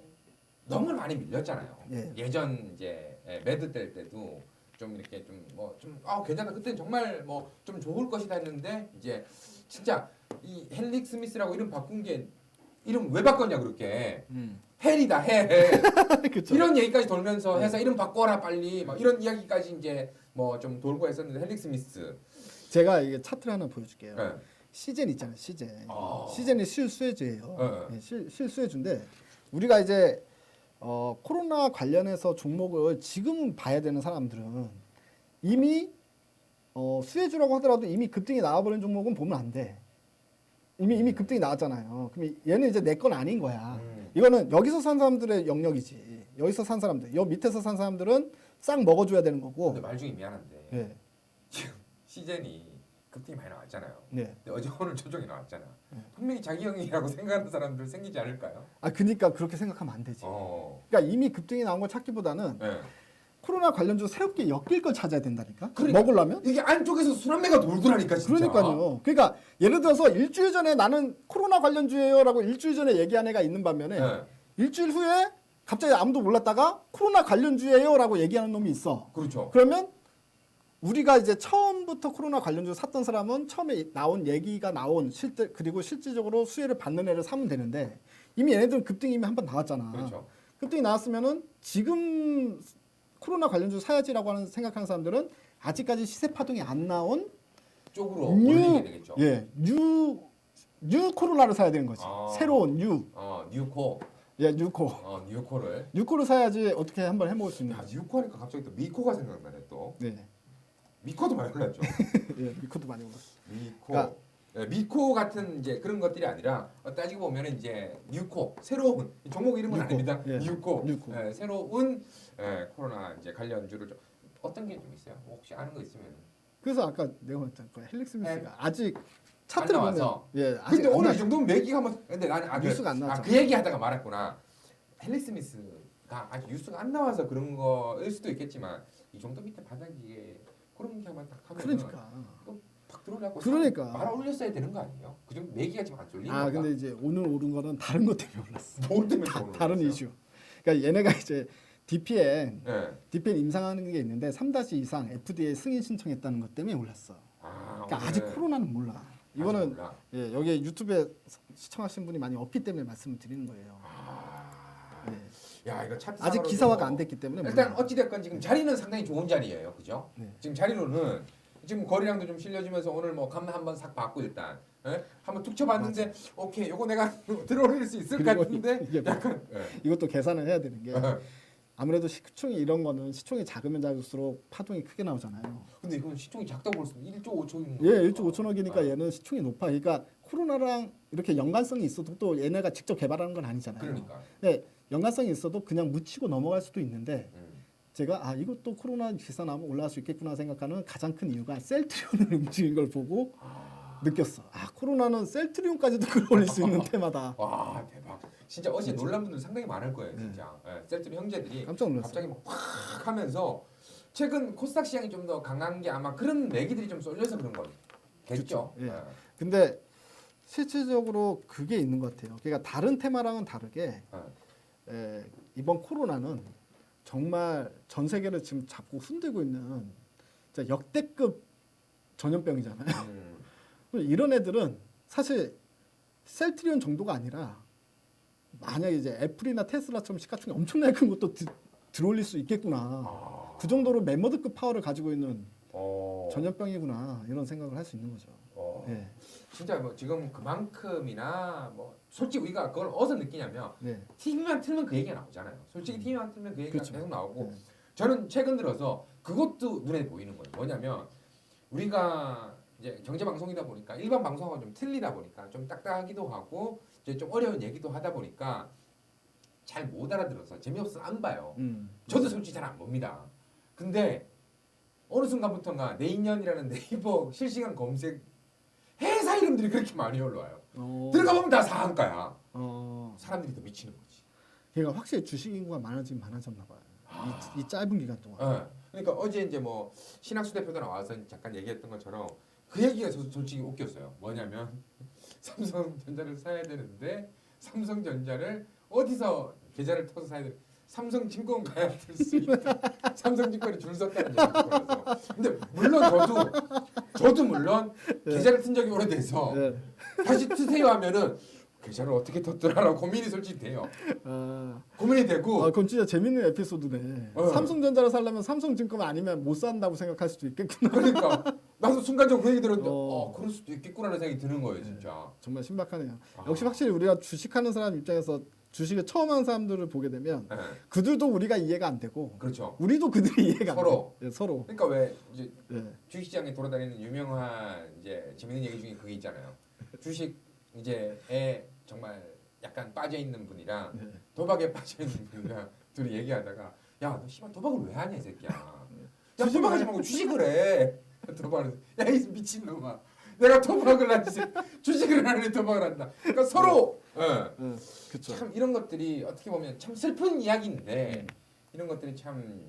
Speaker 1: 너무 많이 밀렸잖아요.
Speaker 2: 예.
Speaker 1: 예전 이제 매드 때도 좀 이렇게 좀 뭐 좀 괜찮다. 그때는 정말 뭐 좀 좋을 것이다 했는데 이제 진짜 이 헬릭 스미스라고 이름 바꾼 게 이름 왜 바꿨냐 그렇게 헬이다 헬
Speaker 2: 그쵸.
Speaker 1: 이런 얘기까지 돌면서 회사 이름 바꿔라 빨리 막 이런 이야기까지 이제 뭐 좀 돌고 했었는데 헬릭 스미스
Speaker 2: 제가 이게 차트를 하나 보여줄게요.
Speaker 1: 네.
Speaker 2: 시젠 있잖아요. 시젠.
Speaker 1: 아.
Speaker 2: 시젠이 실수혜주예요.
Speaker 1: 네.
Speaker 2: 네, 실수혜주인데 우리가 이제 코로나 관련해서 종목을 지금 봐야 되는 사람들은 이미 수혜주라고 하더라도 이미 급등이 나와버린 종목은 보면 안 돼. 이미 급등이 나왔잖아요. 그럼 얘는 이제 내 건 아닌 거야. 이거는 여기서 산 사람들의 영역이지. 여기서 산 사람들, 여 밑에서 산 사람들은 싹 먹어줘야 되는 거고.
Speaker 1: 근데 말 중에 미안한데
Speaker 2: 네.
Speaker 1: 지금 시젠이 급등이 많이 나왔잖아요.
Speaker 2: 네.
Speaker 1: 근데 어제 오늘 조정이 나왔잖아. 분명히 자기 형이라고 생각하는 사람들 생기지 않을까요?
Speaker 2: 그러니까 그렇게 생각하면 안 되지. 그러니까 이미 급등이 나온 걸 찾기보다는
Speaker 1: 네.
Speaker 2: 코로나 관련주 새롭게 엮일 걸 찾아야 된다니까.
Speaker 1: 그러니까.
Speaker 2: 먹으려면.
Speaker 1: 이게 안쪽에서 순환매가 돌더라니까 진짜.
Speaker 2: 그러니까요. 그러니까 예를 들어서 일주일 전에 나는 코로나 관련주예요라고 일주일 전에 얘기한 애가 있는 반면에
Speaker 1: 네.
Speaker 2: 일주일 후에 갑자기 아무도 몰랐다가 코로나 관련주예요라고 얘기하는 놈이 있어.
Speaker 1: 그렇죠.
Speaker 2: 그러면 우리가 이제 처음부터 코로나 관련주 샀던 사람은 처음에 나온 얘기가 나온 그리고 실질적으로 수혜를 받는 애를 사면 되는데 이미 얘네들은 급등이 이미 한 번 나왔잖아.
Speaker 1: 그렇죠.
Speaker 2: 급등이 나왔으면은 지금 코로나 관련주 사야지라고 하는 생각하는 사람들은 아직까지 시세 파동이 안 나온
Speaker 1: 쪽으로 올리게 되겠죠.
Speaker 2: 뉴 코로나를 사야 되는 거지. 새로운
Speaker 1: 뉴코.
Speaker 2: 뉴코.
Speaker 1: 뉴코를.
Speaker 2: 뉴코를 사야지 어떻게 한번 해먹을 수 있는
Speaker 1: 야,
Speaker 2: 거지.
Speaker 1: 뉴코 하니까 갑자기 또 미코가 생각나네 또.
Speaker 2: 네.
Speaker 1: 미코도 많이 올랐죠.
Speaker 2: 예, 미코도 많이 올랐어.
Speaker 1: 미코.
Speaker 2: 그러니까
Speaker 1: 네, 미코 같은 이제 그런 것들이 아니라 따지고 보면 이제 뉴코 새로운 종목 이름은
Speaker 2: 뉴코.
Speaker 1: 아닙니다.
Speaker 2: 예.
Speaker 1: 뉴코.
Speaker 2: 뉴코.
Speaker 1: 새로운 코로나 이제 관련주를 좀 어떤 게 좀 있어요? 뭐 혹시 아는 거 있으면.
Speaker 2: 그래서 아까 내가 말했잖아. 헬릭스미스가
Speaker 1: 네.
Speaker 2: 아직 차트를 보면
Speaker 1: 나와서.
Speaker 2: 아직
Speaker 1: 근데
Speaker 2: 안
Speaker 1: 오늘
Speaker 2: 나왔-
Speaker 1: 이 정도면 매기가 한번. 근데 나는
Speaker 2: 뉴스가 안 나왔잖아.
Speaker 1: 그 얘기하다가 말았구나. 헬릭 스미스가 아직 뉴스가 안 나와서 그런 거일 수도 있겠지만 이 정도 밑에 바닥이에 그런 게 한번 딱 하면
Speaker 2: 그러니까.
Speaker 1: 팍 들어오려고
Speaker 2: 그러니까.
Speaker 1: 말 올렸어야 되는 거 아니에요? 그 정도 매기가 지금 안 쏠리는 건가?
Speaker 2: 근데 이제 오늘 오른 거는 다른 것 때문에 올랐어.
Speaker 1: 뭘 때문에
Speaker 2: 다른
Speaker 1: 올랐어요?
Speaker 2: 이슈. 그러니까 얘네가 이제 DPN
Speaker 1: 네.
Speaker 2: 임상하는 게 있는데 3다시 이상 FDA 승인 신청했다는 것 때문에 올랐어. 그러니까
Speaker 1: 오늘
Speaker 2: 아직 코로나는 몰라. 이거는
Speaker 1: 몰라.
Speaker 2: 여기 유튜브에 시청하신 분이 많이 없기 때문에 말씀을 드리는 거예요. 네.
Speaker 1: 야 이거 차트
Speaker 2: 아직 기사화가 안 됐기 때문에
Speaker 1: 일단
Speaker 2: 몰라요.
Speaker 1: 어찌 됐건 지금 자리는 상당히 좋은 자리예요, 그죠?
Speaker 2: 네.
Speaker 1: 지금 자리로는 지금 거래량도 좀 실려지면서 오늘 뭐 감 한번 싹 받고 일단 한번 툭 쳐봤는데 오케이 요거 내가 들어올릴 수 있을 것
Speaker 2: 그리고
Speaker 1: 같은데
Speaker 2: 이게 뭐-
Speaker 1: 약간
Speaker 2: 이것도 계산을 해야 되는 게 아무래도 시총이 이런 거는 시총이 작으면 작을수록 파동이 크게 나오잖아요.
Speaker 1: 근데 이건 시총이 작다고 볼 수 있는 1조 5천인
Speaker 2: 예, 1조 5천억이니까 얘는 시총이 높아. 그러니까 코로나랑 이렇게 연관성이 있어도 또 얘네가 직접 개발하는 건 아니잖아요.
Speaker 1: 그러니까
Speaker 2: 네, 연관성이 있어도 그냥 묻히고 넘어갈 수도 있는데 제가 이것도 코로나 기사 나오면 올라갈 수 있겠구나 생각하는 가장 큰 이유가 셀트리온을 움직인 걸 보고 느꼈어. 코로나는 셀트리온까지도 끌어올릴 수 있는 테마다.
Speaker 1: 와 대박. 진짜 어제 놀란 분들 상당히 많을 거예요, 진짜. 셀트리 형제들이
Speaker 2: 깜짝 놀랐어요.
Speaker 1: 갑자기 막확 하면서 최근 코스닥 시장이 좀 더 강한 게 아마 그런 매기들이 좀 쏠려서 그런 거겠죠.
Speaker 2: 예. 근데 실질적으로 그게 있는 것 같아요. 그러니까 다른 테마랑은 다르게 이번 코로나는 정말 전 세계를 지금 잡고 흔들고 있는 진짜 역대급 전염병이잖아요. 이런 애들은 사실 셀트리온 정도가 아니라 만약에 이제 애플이나 테슬라처럼 시가총액 엄청나게 큰 것도 들어올릴 수 있겠구나. 그 정도로 멤버드급 파워를 가지고 있는 전염병이구나 이런 생각을 할 수 있는 거죠. 예.
Speaker 1: 진짜 뭐 지금 그만큼이나 뭐 솔직히 우리가 그걸 어디서 느끼냐면
Speaker 2: 네.
Speaker 1: TV만 틀면 그 얘기가 나오잖아요. 솔직히 TV만 틀면 그 얘기가
Speaker 2: 그렇죠.
Speaker 1: 계속 나오고
Speaker 2: 네.
Speaker 1: 저는 최근 들어서 그것도 눈에 보이는 거예요. 뭐냐면 우리가 이제 경제 방송이다 보니까 일반 방송하고 좀 틀리다 보니까 좀 딱딱하기도 하고 이제 좀 어려운 얘기도 하다 보니까 잘 못 알아들어서 재미없어 안 봐요. 저도 솔직히 잘 안 봅니다. 근데 어느 순간부터가 내인년이라는 네이버 실시간 검색 회사 이름들이 그렇게 많이 올라와요. 들어가 보면 다 상한가야. 사람들이 더 미치는 거지.
Speaker 2: 그러니까 확실히 주식 인구가 많아졌나 봐요. 이 짧은 기간 동안.
Speaker 1: 네. 그러니까 어제 이제 뭐 신학수 대표도 나와서 잠깐 얘기했던 것처럼 그 얘기가 솔직히 웃겼어요. 뭐냐면 삼성전자를 사야 되는데 삼성전자를 어디서 계좌를 터서 사야 돼? 삼성증권 가야 될 수 있다. 삼성증권에 줄 섰다는 얘기가 나서. 근데 물론 저도 물론 계좌를 튼 적이 오래돼서 다시 트세요 하면은 계좌를 어떻게 텄더라라고 고민이 솔직히 돼요. 고민이 되고.
Speaker 2: 그건 진짜 재밌는 에피소드네. 삼성전자를 살려면 삼성증권 아니면 못 산다고 생각할 수도 있겠구나.
Speaker 1: 그러니까 나도 순간적으로 그 얘기 들었는데 그럴 수도 있겠구나라는 생각이 드는 거예요, 진짜.
Speaker 2: 정말 신박하네요. 역시 확실히 우리가 주식하는 사람 입장에서 주식을 처음 하는 사람들을 보게 되면 그들도 우리가 이해가 안 되고
Speaker 1: 그렇죠.
Speaker 2: 우리도 그들이 이해가
Speaker 1: 서로.
Speaker 2: 안 돼. 서로.
Speaker 1: 그러니까 왜 이제 주식시장에 돌아다니는 유명한 이제 재밌는 얘기 중에 그게 있잖아요. 주식 이제에 정말 약간 빠져 있는 분이랑 도박에 빠져 있는 분이랑 둘이 얘기하다가 야, 너 씨발 도박을 왜 하냐 이 새끼야. 야, 도박하지 말고 주식을 해. 도박을. 야, 이 미친놈아. 내가 도박을 하지 주식을 하는데 도박을 한다. 그러니까 서로
Speaker 2: 그렇죠.
Speaker 1: 참 이런 것들이 어떻게 보면 참 슬픈 이야기인데 이런 것들이 참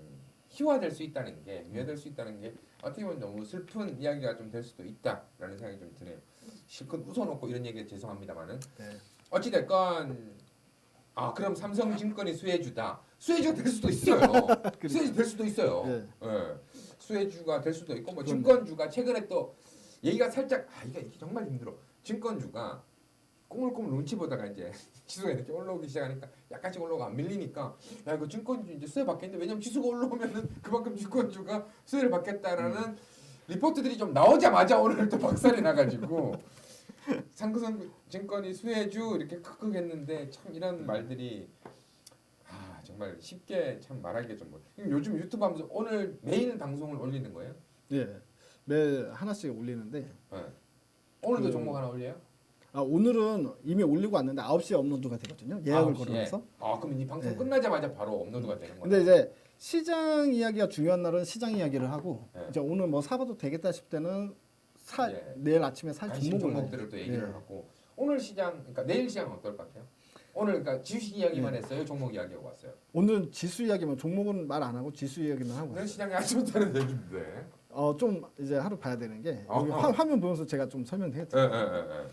Speaker 1: 희화될 수 있다는 게 유화될 수 있다는 게 어떻게 보면 너무 슬픈 이야기가 좀 될 수도 있다라는 생각이 좀 드네요. 실컷 웃어놓고 이런 얘기 죄송합니다만은 어찌 됐건 그럼 삼성증권이 수혜주다. 수혜주가 될 수도 있어요. 수혜주 될 수도 있어요. 수혜주가 될 수도 있고 뭐 증권주가 최근에 또 얘기가 살짝 이게 정말 힘들어. 증권주가 꼬물꼬물 눈치 보다가 이제 지수가 이렇게 올라오기 시작하니까 약간씩 올라오고 안 밀리니까 야 이거 증권주 이제 수혜 받겠는데 왜냐면 지수가 올라오면은 그만큼 증권주가 수혜를 받겠다라는 리포트들이 좀 나오자마자 오늘 또 박살이 나가지고 삼성증권이 수혜주 이렇게 크크 했는데 참 이런 말들이 정말 쉽게 참 말하기가 좀 요즘 유튜브 하면서 오늘 매일 방송을 올리는 거예요?
Speaker 2: 매 하나씩 올리는데
Speaker 1: 오늘도 종목 하나 올려요?
Speaker 2: 오늘은 이미 올리고 왔는데 9시에 업로드가 되거든요. 예약을
Speaker 1: 9시에?
Speaker 2: 걸어서.
Speaker 1: 그럼 이 방송 끝나자마자 바로 업로드가 되는 거예요?
Speaker 2: 근데 이제 시장 이야기가 중요한 날은 시장 이야기를 하고 이제 오늘 뭐 사봐도 되겠다 싶을 때는 내일 아침에 살
Speaker 1: 종목들을 또 얘기를 하고 오늘 시장 그러니까 내일 시장은 어떨 것 같아요? 오늘 그러니까 지수 이야기만 했어요? 종목 이야기하고 왔어요?
Speaker 2: 오늘 지수 이야기만 종목은 말 안 하고 지수 이야기만 하고
Speaker 1: 오늘 시장이 안 좋다는 얘기인데
Speaker 2: 좀 이제 하루 봐야 되는 게 여기 화면 보면서 제가 좀 설명드릴게요.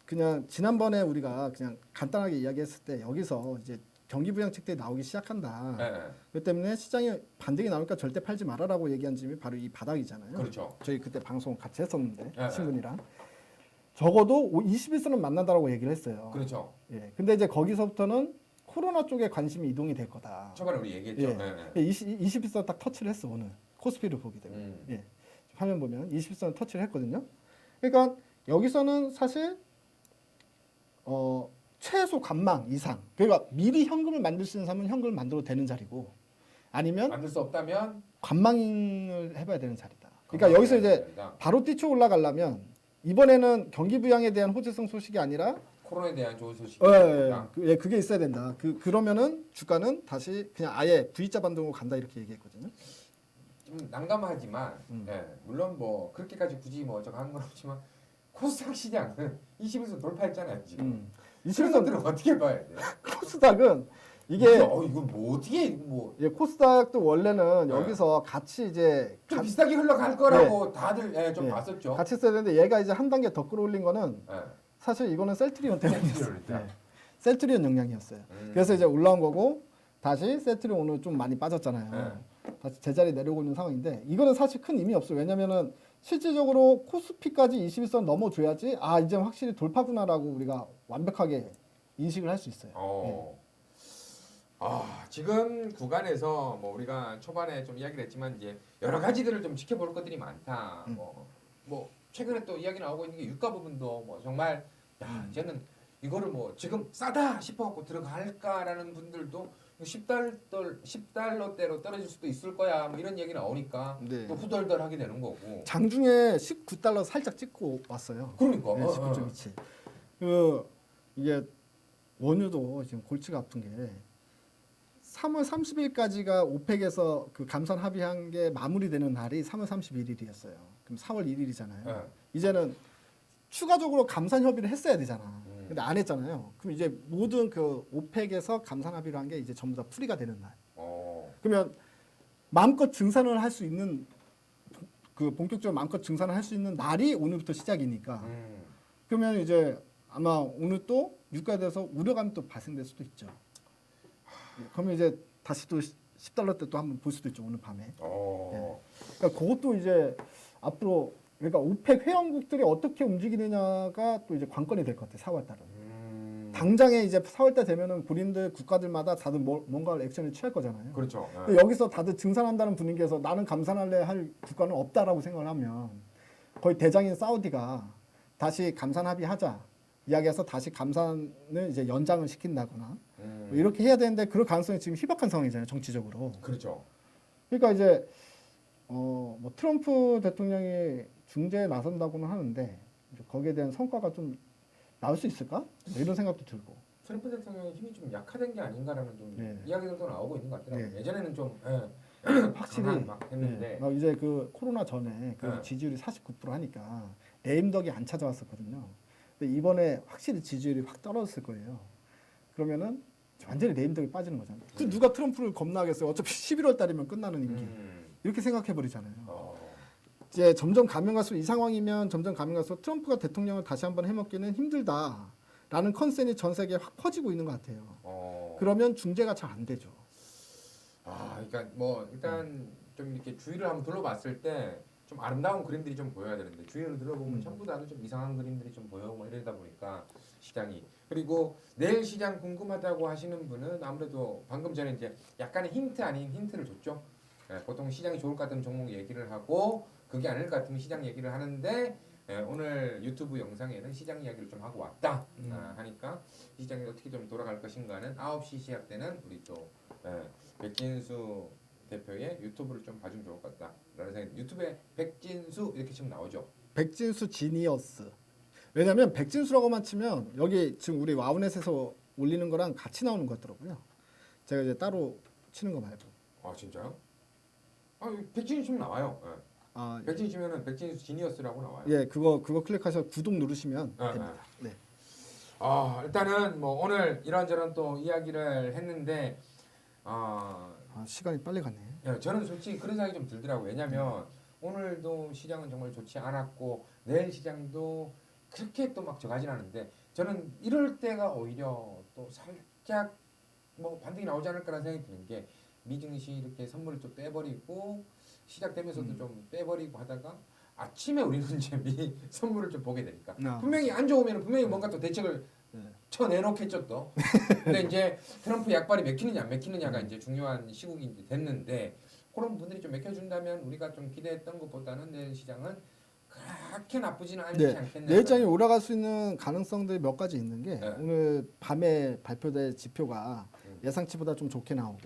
Speaker 2: 그냥 지난번에 우리가 그냥 간단하게 이야기했을 때 여기서 이제 경기 부양책들이 나오기 시작한다. 그렇기 때문에 시장이 반등이 나오니까 절대 팔지 말아라고 얘기한 점이 바로 이 바닥이잖아요.
Speaker 1: 그렇죠.
Speaker 2: 저희 그때 방송 같이 했었는데 친구들이랑 적어도 21선은 만난다라고 얘기를 했어요.
Speaker 1: 그렇죠.
Speaker 2: 근데 이제 거기서부터는 코로나 쪽에 관심이 이동이 될 거다.
Speaker 1: 초반에 우리 얘기했죠.
Speaker 2: 21선 딱 터치를 했어 오늘 코스피를 보게 되면. 화면 보면 21선 터치를 했거든요. 그러니까 여기서는 사실 최소 관망 이상. 그러니까 미리 현금을 만들 수 있는 사람은 현금을 만들어도 되는 자리고 아니면
Speaker 1: 만들 수 없다면
Speaker 2: 관망을 해봐야 되는 자리다. 그러니까 여기서 이제 바로 뛰쳐 올라가려면 이번에는 경기 부양에 대한 호재성 소식이 아니라
Speaker 1: 코로나에 대한 좋은 소식이
Speaker 2: 그게 있어야 된다. 그러면은 주가는 다시 그냥 아예 V자 반등으로 간다 이렇게 얘기했거든요.
Speaker 1: 좀 난감하지만 물론 뭐 그렇게까지 굳이 뭐 저거 하는 건 없지만 코스닥 시장은 21선 돌파했잖아요 지금. 21선들은 어떻게 봐야 돼?
Speaker 2: 코스닥은 이게
Speaker 1: 이거 뭐 어떻게
Speaker 2: 코스닥도 원래는 여기서 같이 이제
Speaker 1: 좀 비싸게 흘러갈 거라고 다들 좀 봤었죠.
Speaker 2: 같이 써야 되는데 얘가 이제 한 단계 더 끌어올린 거는 사실 이거는 셀트리온 때문이었어요. 셀트리온 영향이었어요. 그래서 이제 올라온 거고 다시 셀트리온 오늘 좀 많이 빠졌잖아요. 다시 제자리 내려오고 있는 상황인데 이거는 사실 큰 의미 없어요. 왜냐면은 실질적으로 코스피까지 21선 넘어줘야지 이제 확실히 돌파구나라고 우리가 완벽하게 인식을 할 수 있어요.
Speaker 1: 지금 구간에서 뭐 우리가 초반에 좀 이야기를 했지만 이제 여러 가지들을 좀 지켜볼 것들이 많다. 뭐 최근에 또 이야기 나오고 있는 게 유가 부분도 뭐 정말 이제는 이거를 뭐 지금 싸다 싶어갖고 들어갈까라는 분들도 10달러대로 떨어질 수도 있을 거야. 뭐 이런 얘기 나오니까
Speaker 2: 네.
Speaker 1: 또 후덜덜하게 되는 거고.
Speaker 2: 장중에 19달러 살짝 찍고 왔어요.
Speaker 1: 그러니까.
Speaker 2: 네, 19.27. 그 이게 원유도 지금 골치가 아픈 게 3월 30일까지가 오펙에서 그 감산 합의한 게 마무리되는 날이 3월 31일이었어요. 그럼 4월 1일이잖아요.
Speaker 1: 네.
Speaker 2: 이제는 추가적으로 감산 협의를 했어야 되잖아. 근데 안 했잖아요. 그럼 이제 모든 그 오펙에서 감산 합의를 한 게 이제 전부 다 풀이가 되는 날. 그러면 마음껏 증산을 할 수 있는 그 본격적으로 마음껏 증산을 할 수 있는 날이 오늘부터 시작이니까. 그러면 이제 아마 오늘 또 유가에 대해서 우려감이 또 발생될 수도 있죠. 그러면 이제 다시 또 10달러대 또 한번 볼 수도 있죠. 오늘 밤에. 그러니까 그것도 이제 앞으로 그러니까 오펙 회원국들이 어떻게 움직이느냐가 또 이제 관건이 될 것 같아요. 4월 달은. 당장에 이제 4월 달 되면은 본인들 국가들마다 다들 뭔가 액션을 취할 거잖아요.
Speaker 1: 그렇죠.
Speaker 2: 근데 여기서 다들 증산한다는 분위기에서 나는 감산할래 할 국가는 없다라고 생각을 하면 거의 대장인 사우디가 다시 감산 합의하자 이야기해서 다시 감산을 이제 연장을 시킨다거나 뭐 이렇게 해야 되는데 그럴 가능성이 지금 희박한 상황이잖아요. 정치적으로.
Speaker 1: 그렇죠.
Speaker 2: 그러니까 이제 뭐 트럼프 대통령이 중재에 나선다고는 하는데 이제 거기에 대한 성과가 좀 나올 수 있을까? 뭐 이런 생각도 들고.
Speaker 1: 트럼프 대통령의 힘이 좀 약화된 게 아닌가라는 좀
Speaker 2: 네.
Speaker 1: 이야기들도 나오고 있는 것 같더라고요.
Speaker 2: 네.
Speaker 1: 예전에는 좀
Speaker 2: 확실히
Speaker 1: 막 했는데
Speaker 2: 막 이제 그 코로나 전에 그
Speaker 1: 네.
Speaker 2: 지지율이 49% 하니까 레임덕이 안 찾아왔었거든요. 근데 이번에 확실히 지지율이 확 떨어졌을 거예요. 그러면은 완전히 레임덕이 빠지는 거잖아요. 그 누가 트럼프를 겁나겠어요? 어차피 11월 달이면 끝나는 임기. 이렇게 생각해 버리잖아요. 이제 점점 가면 갈수록 이 상황이면 점점 가면 갈수록 트럼프가 대통령을 다시 한번 해먹기는 힘들다라는 컨센이 전 세계에 확 퍼지고 있는 것 같아요. 그러면 중재가 잘 안 되죠.
Speaker 1: 그러니까 뭐 일단 좀 이렇게 주위를 한번 둘러봤을 때 좀 아름다운 그림들이 좀 보여야 되는데 주위를 둘러보면 전부 다들 좀 이상한 그림들이 좀 보여 뭐 이러다 보니까 시장이 그리고 내일 시장 궁금하다고 하시는 분은 아무래도 방금 전에 이제 약간의 힌트 아닌 힌트를 줬죠. 보통 시장이 좋을 것 같은 종목 얘기를 하고 그게 아닐 것 같으면 시장 얘기를 하는데 오늘 유튜브 영상에는 시장 이야기를 좀 하고 왔다 하니까 시장이 어떻게 좀 돌아갈 것인가는 9시 시작되는 우리 또 백진수 대표의 유튜브를 좀 봐주면 좋을 것 같다라는 생각. 유튜브에 백진수 이렇게 치면 나오죠.
Speaker 2: 백진수 지니어스. 왜냐면 백진수라고만 치면 여기 지금 우리 와우넷에서 올리는 거랑 같이 나오는 것 같더라고요. 제가 이제 따로 치는 거 말고.
Speaker 1: 아 진짜요? 백진수 치면 나와요. 백진수 치면은 백진수 지니어스라고 나와요.
Speaker 2: 예, 그거 클릭하셔서 구독 누르시면 됩니다. 네.
Speaker 1: 일단은 뭐 오늘 이런저런 또 이야기를 했는데
Speaker 2: 시간이 빨리 갔네.
Speaker 1: 저는 솔직히 그런 생각이 좀 들더라고요. 왜냐면 오늘도 시장은 정말 좋지 않았고 내일 시장도 그렇게 또 막 저가진 않은데 저는 이럴 때가 오히려 또 살짝 뭐 반등이 나오지 않을까라는 생각이 드는 게 미증시 이렇게 선물을 좀 빼버리고 시작되면서도 좀 빼버리고 하다가 아침에 우리는 이제 선물을 좀 보게 되니까 분명히 안 좋으면 분명히 뭔가 또 대책을 쳐내놓겠죠 또. 근데 이제 트럼프 약발이 맥히느냐 안 맥히느냐가 이제 중요한 시국이 이제 됐는데 그런 분들이 좀 맥혀준다면 우리가 좀 기대했던 것보다는 내일 시장은 그렇게 나쁘지는 않지 않겠냐.
Speaker 2: 내일장이 올라갈 수 있는 가능성들이 몇 가지 있는 게 오늘 밤에 발표될 지표가 예상치보다 좀 좋게 나오고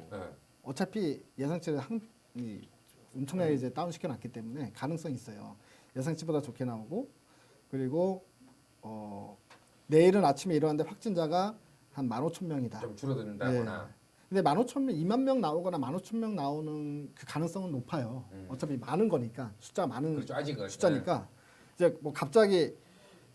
Speaker 2: 어차피 예상치를 엄청나게 이제 다운시켜 놨기 때문에 가능성이 있어요. 예상치보다 좋게 나오고 그리고 내일은 아침에 일어났는데 확진자가 한 15,000명이다.
Speaker 1: 좀 줄어든다거나.
Speaker 2: 근데 15,000명, 2만 명 나오거나 15,000명 나오는 그 가능성은 높아요. 어차피 많은 거니까 숫자 많은
Speaker 1: 그렇죠, 아직은.
Speaker 2: 숫자니까 이제 뭐 갑자기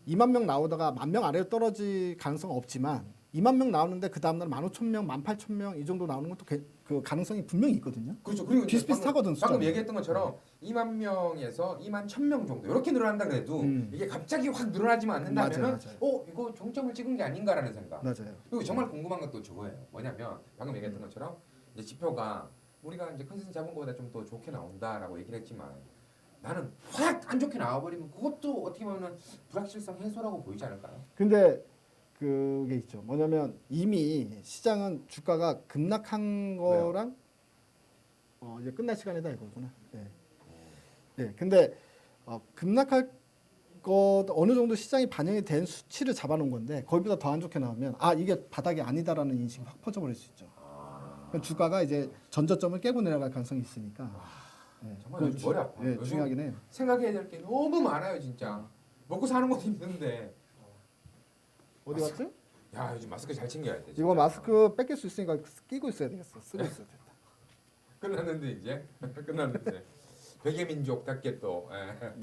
Speaker 2: 2만 명 나오다가 10,000명 아래로 떨어질 가능성은 없지만 2만 명 나오는데 그 다음날 15,000명, 18,000명 이 정도 나오는 것도 그 가능성이 분명히 있거든요.
Speaker 1: 그렇죠. 그리고
Speaker 2: 비슷비슷하거든.
Speaker 1: 방금 얘기했던 것처럼 2만 명에서 2만 1,000명 정도 이렇게 늘어난다 그래도 이게 갑자기 확 늘어나지만 않는다면은
Speaker 2: 맞아요.
Speaker 1: 이거 종점을 찍은 게 아닌가라는 생각.
Speaker 2: 맞아요.
Speaker 1: 그리고 정말 궁금한 것도 저거예요. 뭐냐면 방금 얘기했던 것처럼 이제 지표가 우리가 이제 컨센서스 잡은 것보다 좀 더 좋게 나온다라고 얘기를 했지만 나는 확 안 좋게 나와버리면 그것도 어떻게 보면 불확실성 해소라고 보이지 않을까요?
Speaker 2: 근데 그게 있죠. 뭐냐면 이미 시장은 주가가 급락한 거랑 이제 끝날 시간이다 이거구나. 네. 네. 근데 급락할 거 어느 정도 시장이 반영이 된 수치를 잡아놓은 건데 거기보다 더 안 좋게 나오면 이게 바닥이 아니다라는 인식이 확 퍼져버릴 수 있죠. 그럼 주가가 이제 전저점을 깨고 내려갈 가능성이 있으니까. 네.
Speaker 1: 정말 요즘 머리 아파.
Speaker 2: 네,
Speaker 1: 요즘
Speaker 2: 중요하긴 해요.
Speaker 1: 생각해야 될 게 너무 많아요, 진짜. 먹고 사는 것도 힘든데.
Speaker 2: 어디 갔지?
Speaker 1: 야, 요즘 마스크 잘 챙겨야 돼. 진짜.
Speaker 2: 이거 마스크 뺏길 수 있으니까 끼고 있어야 되겠어. 쓰고 있어야 된다.
Speaker 1: 끝났는데 이제 끝났는데 베개 민족답게 또. 예.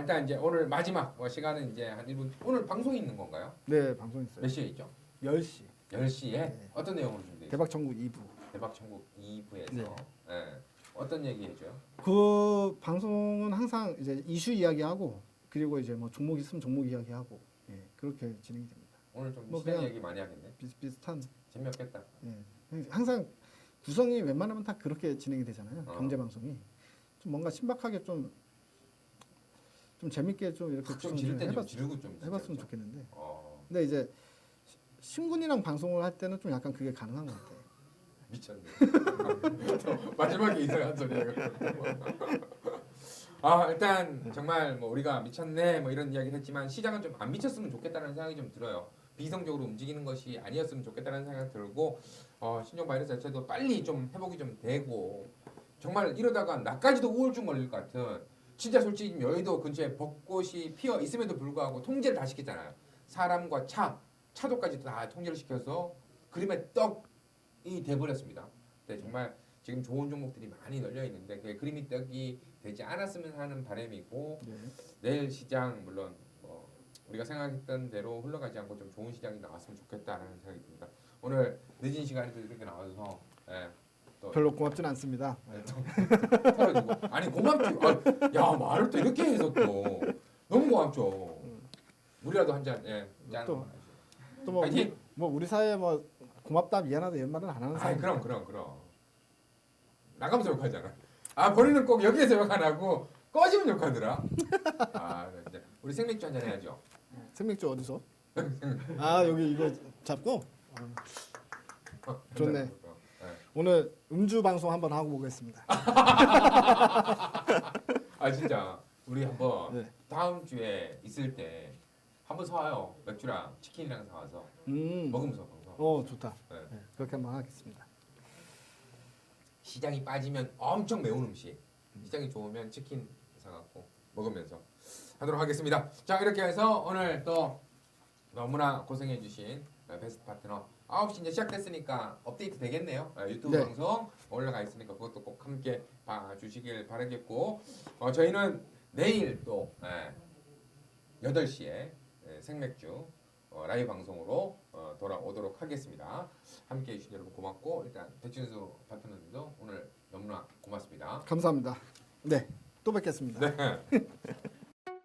Speaker 1: 일단 이제 오늘 마지막 시간은 이제 한 1분. 오늘 방송이 있는 건가요?
Speaker 2: 네, 방송 있어요.
Speaker 1: 몇 시에 있죠?
Speaker 2: 10시.
Speaker 1: 10시에
Speaker 2: 네.
Speaker 1: 어떤 내용으로 준비해?
Speaker 2: 대박 천국 2부.
Speaker 1: 대박 천국 2부에서
Speaker 2: 네.
Speaker 1: 어떤 얘기 해줘요?
Speaker 2: 그 방송은 항상 이제 이슈 이야기하고 그리고 이제 뭐 종목 있으면 종목 이야기하고 그렇게 진행이 됩니다.
Speaker 1: 오늘 좀
Speaker 2: 뭐
Speaker 1: 시장
Speaker 2: 그냥
Speaker 1: 얘기 많이 하겠네.
Speaker 2: 비슷비슷한
Speaker 1: 재미없겠다.
Speaker 2: 항상 구성이 웬만하면 다 그렇게 진행이 되잖아요.
Speaker 1: 어.
Speaker 2: 경제 방송이 좀 뭔가 신박하게 좀 재밌게 좀 이렇게
Speaker 1: 좀
Speaker 2: 구성을
Speaker 1: 지를 땐좀
Speaker 2: 해봤,
Speaker 1: 지르고 좀
Speaker 2: 해봤으면
Speaker 1: 진짜.
Speaker 2: 좋겠는데.
Speaker 1: 어,
Speaker 2: 근데 이제 신군이랑 방송을 할 때는 좀 약간 그게 가능한 것 같아요.
Speaker 1: 미쳤네. 또 마지막에 이상한 소리 해가지고. 일단 정말 뭐 우리가 미쳤네 뭐 이런 이야기를 했지만 시장은 좀 안 미쳤으면 좋겠다는 생각이 좀 들어요. 비이성적으로 움직이는 것이 아니었으면 좋겠다는 생각이 들고 신종 바이러스 자체도 빨리 좀 회복이 좀 되고 정말 이러다가 나까지도 우울증 걸릴 것 같은 진짜 솔직히 지금 여의도 근처에 벚꽃이 피어 있음에도 불구하고 통제를 다 시켰잖아요. 사람과 차도까지 다 통제를 시켜서 그림의 떡이 돼버렸습니다. 네, 정말 지금 좋은 종목들이 많이 널려 있는데 그게 그림이 떡이 되지 않았으면 하는 바람이고 내일 시장 물론 뭐 우리가 생각했던 대로 흘러가지 않고 좀 좋은 시장이 나왔으면 좋겠다라는 생각이 듭니다. 오늘 늦은 시간에도 이렇게 나와서 또
Speaker 2: 별로 고맙진 않습니다.
Speaker 1: 털어주고 아니 고맙지. 야 말을 또 이렇게 해서 또 너무 고맙죠. 물이라도 한 잔 짠.
Speaker 2: 또 뭐
Speaker 1: 파이팅!
Speaker 2: 우리 사이에 뭐 고맙다 미안하다 이런 말은 안 하는 사람.
Speaker 1: 그럼 나가면서 욕하잖아. 본인은 꼭 여기에서 욕 안 하고 꺼지면 욕하더라. 이제 우리 생맥주 한 잔 해야죠.
Speaker 2: 생맥주 어디서? 여기 이거 잡고. 좋네. 오늘 음주 방송 한번 하고 보겠습니다.
Speaker 1: 진짜 우리 한번
Speaker 2: 네.
Speaker 1: 다음 주에 있을 때 한번 사와요. 맥주랑 치킨이랑 사와서 먹으면서 방송.
Speaker 2: 좋다.
Speaker 1: 네.
Speaker 2: 네, 그렇게 한번 하겠습니다.
Speaker 1: 시장이 빠지면 엄청 매운 음식, 시장이 좋으면 치킨 사갖고 먹으면서 하도록 하겠습니다. 자 이렇게 해서 오늘 또 너무나 고생해주신 베스트 파트너 9시 이제 시작됐으니까 업데이트 되겠네요. 유튜브
Speaker 2: 네.
Speaker 1: 방송 올라가 있으니까 그것도 꼭 함께 봐주시길 바라겠고 저희는 내일 또 8시에 생맥주 라이브 방송으로 돌아오도록 하겠습니다. 함께해 주신 여러분 고맙고 일단 백진수 파트너님도 오늘 너무나 고맙습니다.
Speaker 2: 감사합니다. 네, 또 뵙겠습니다.
Speaker 1: 네.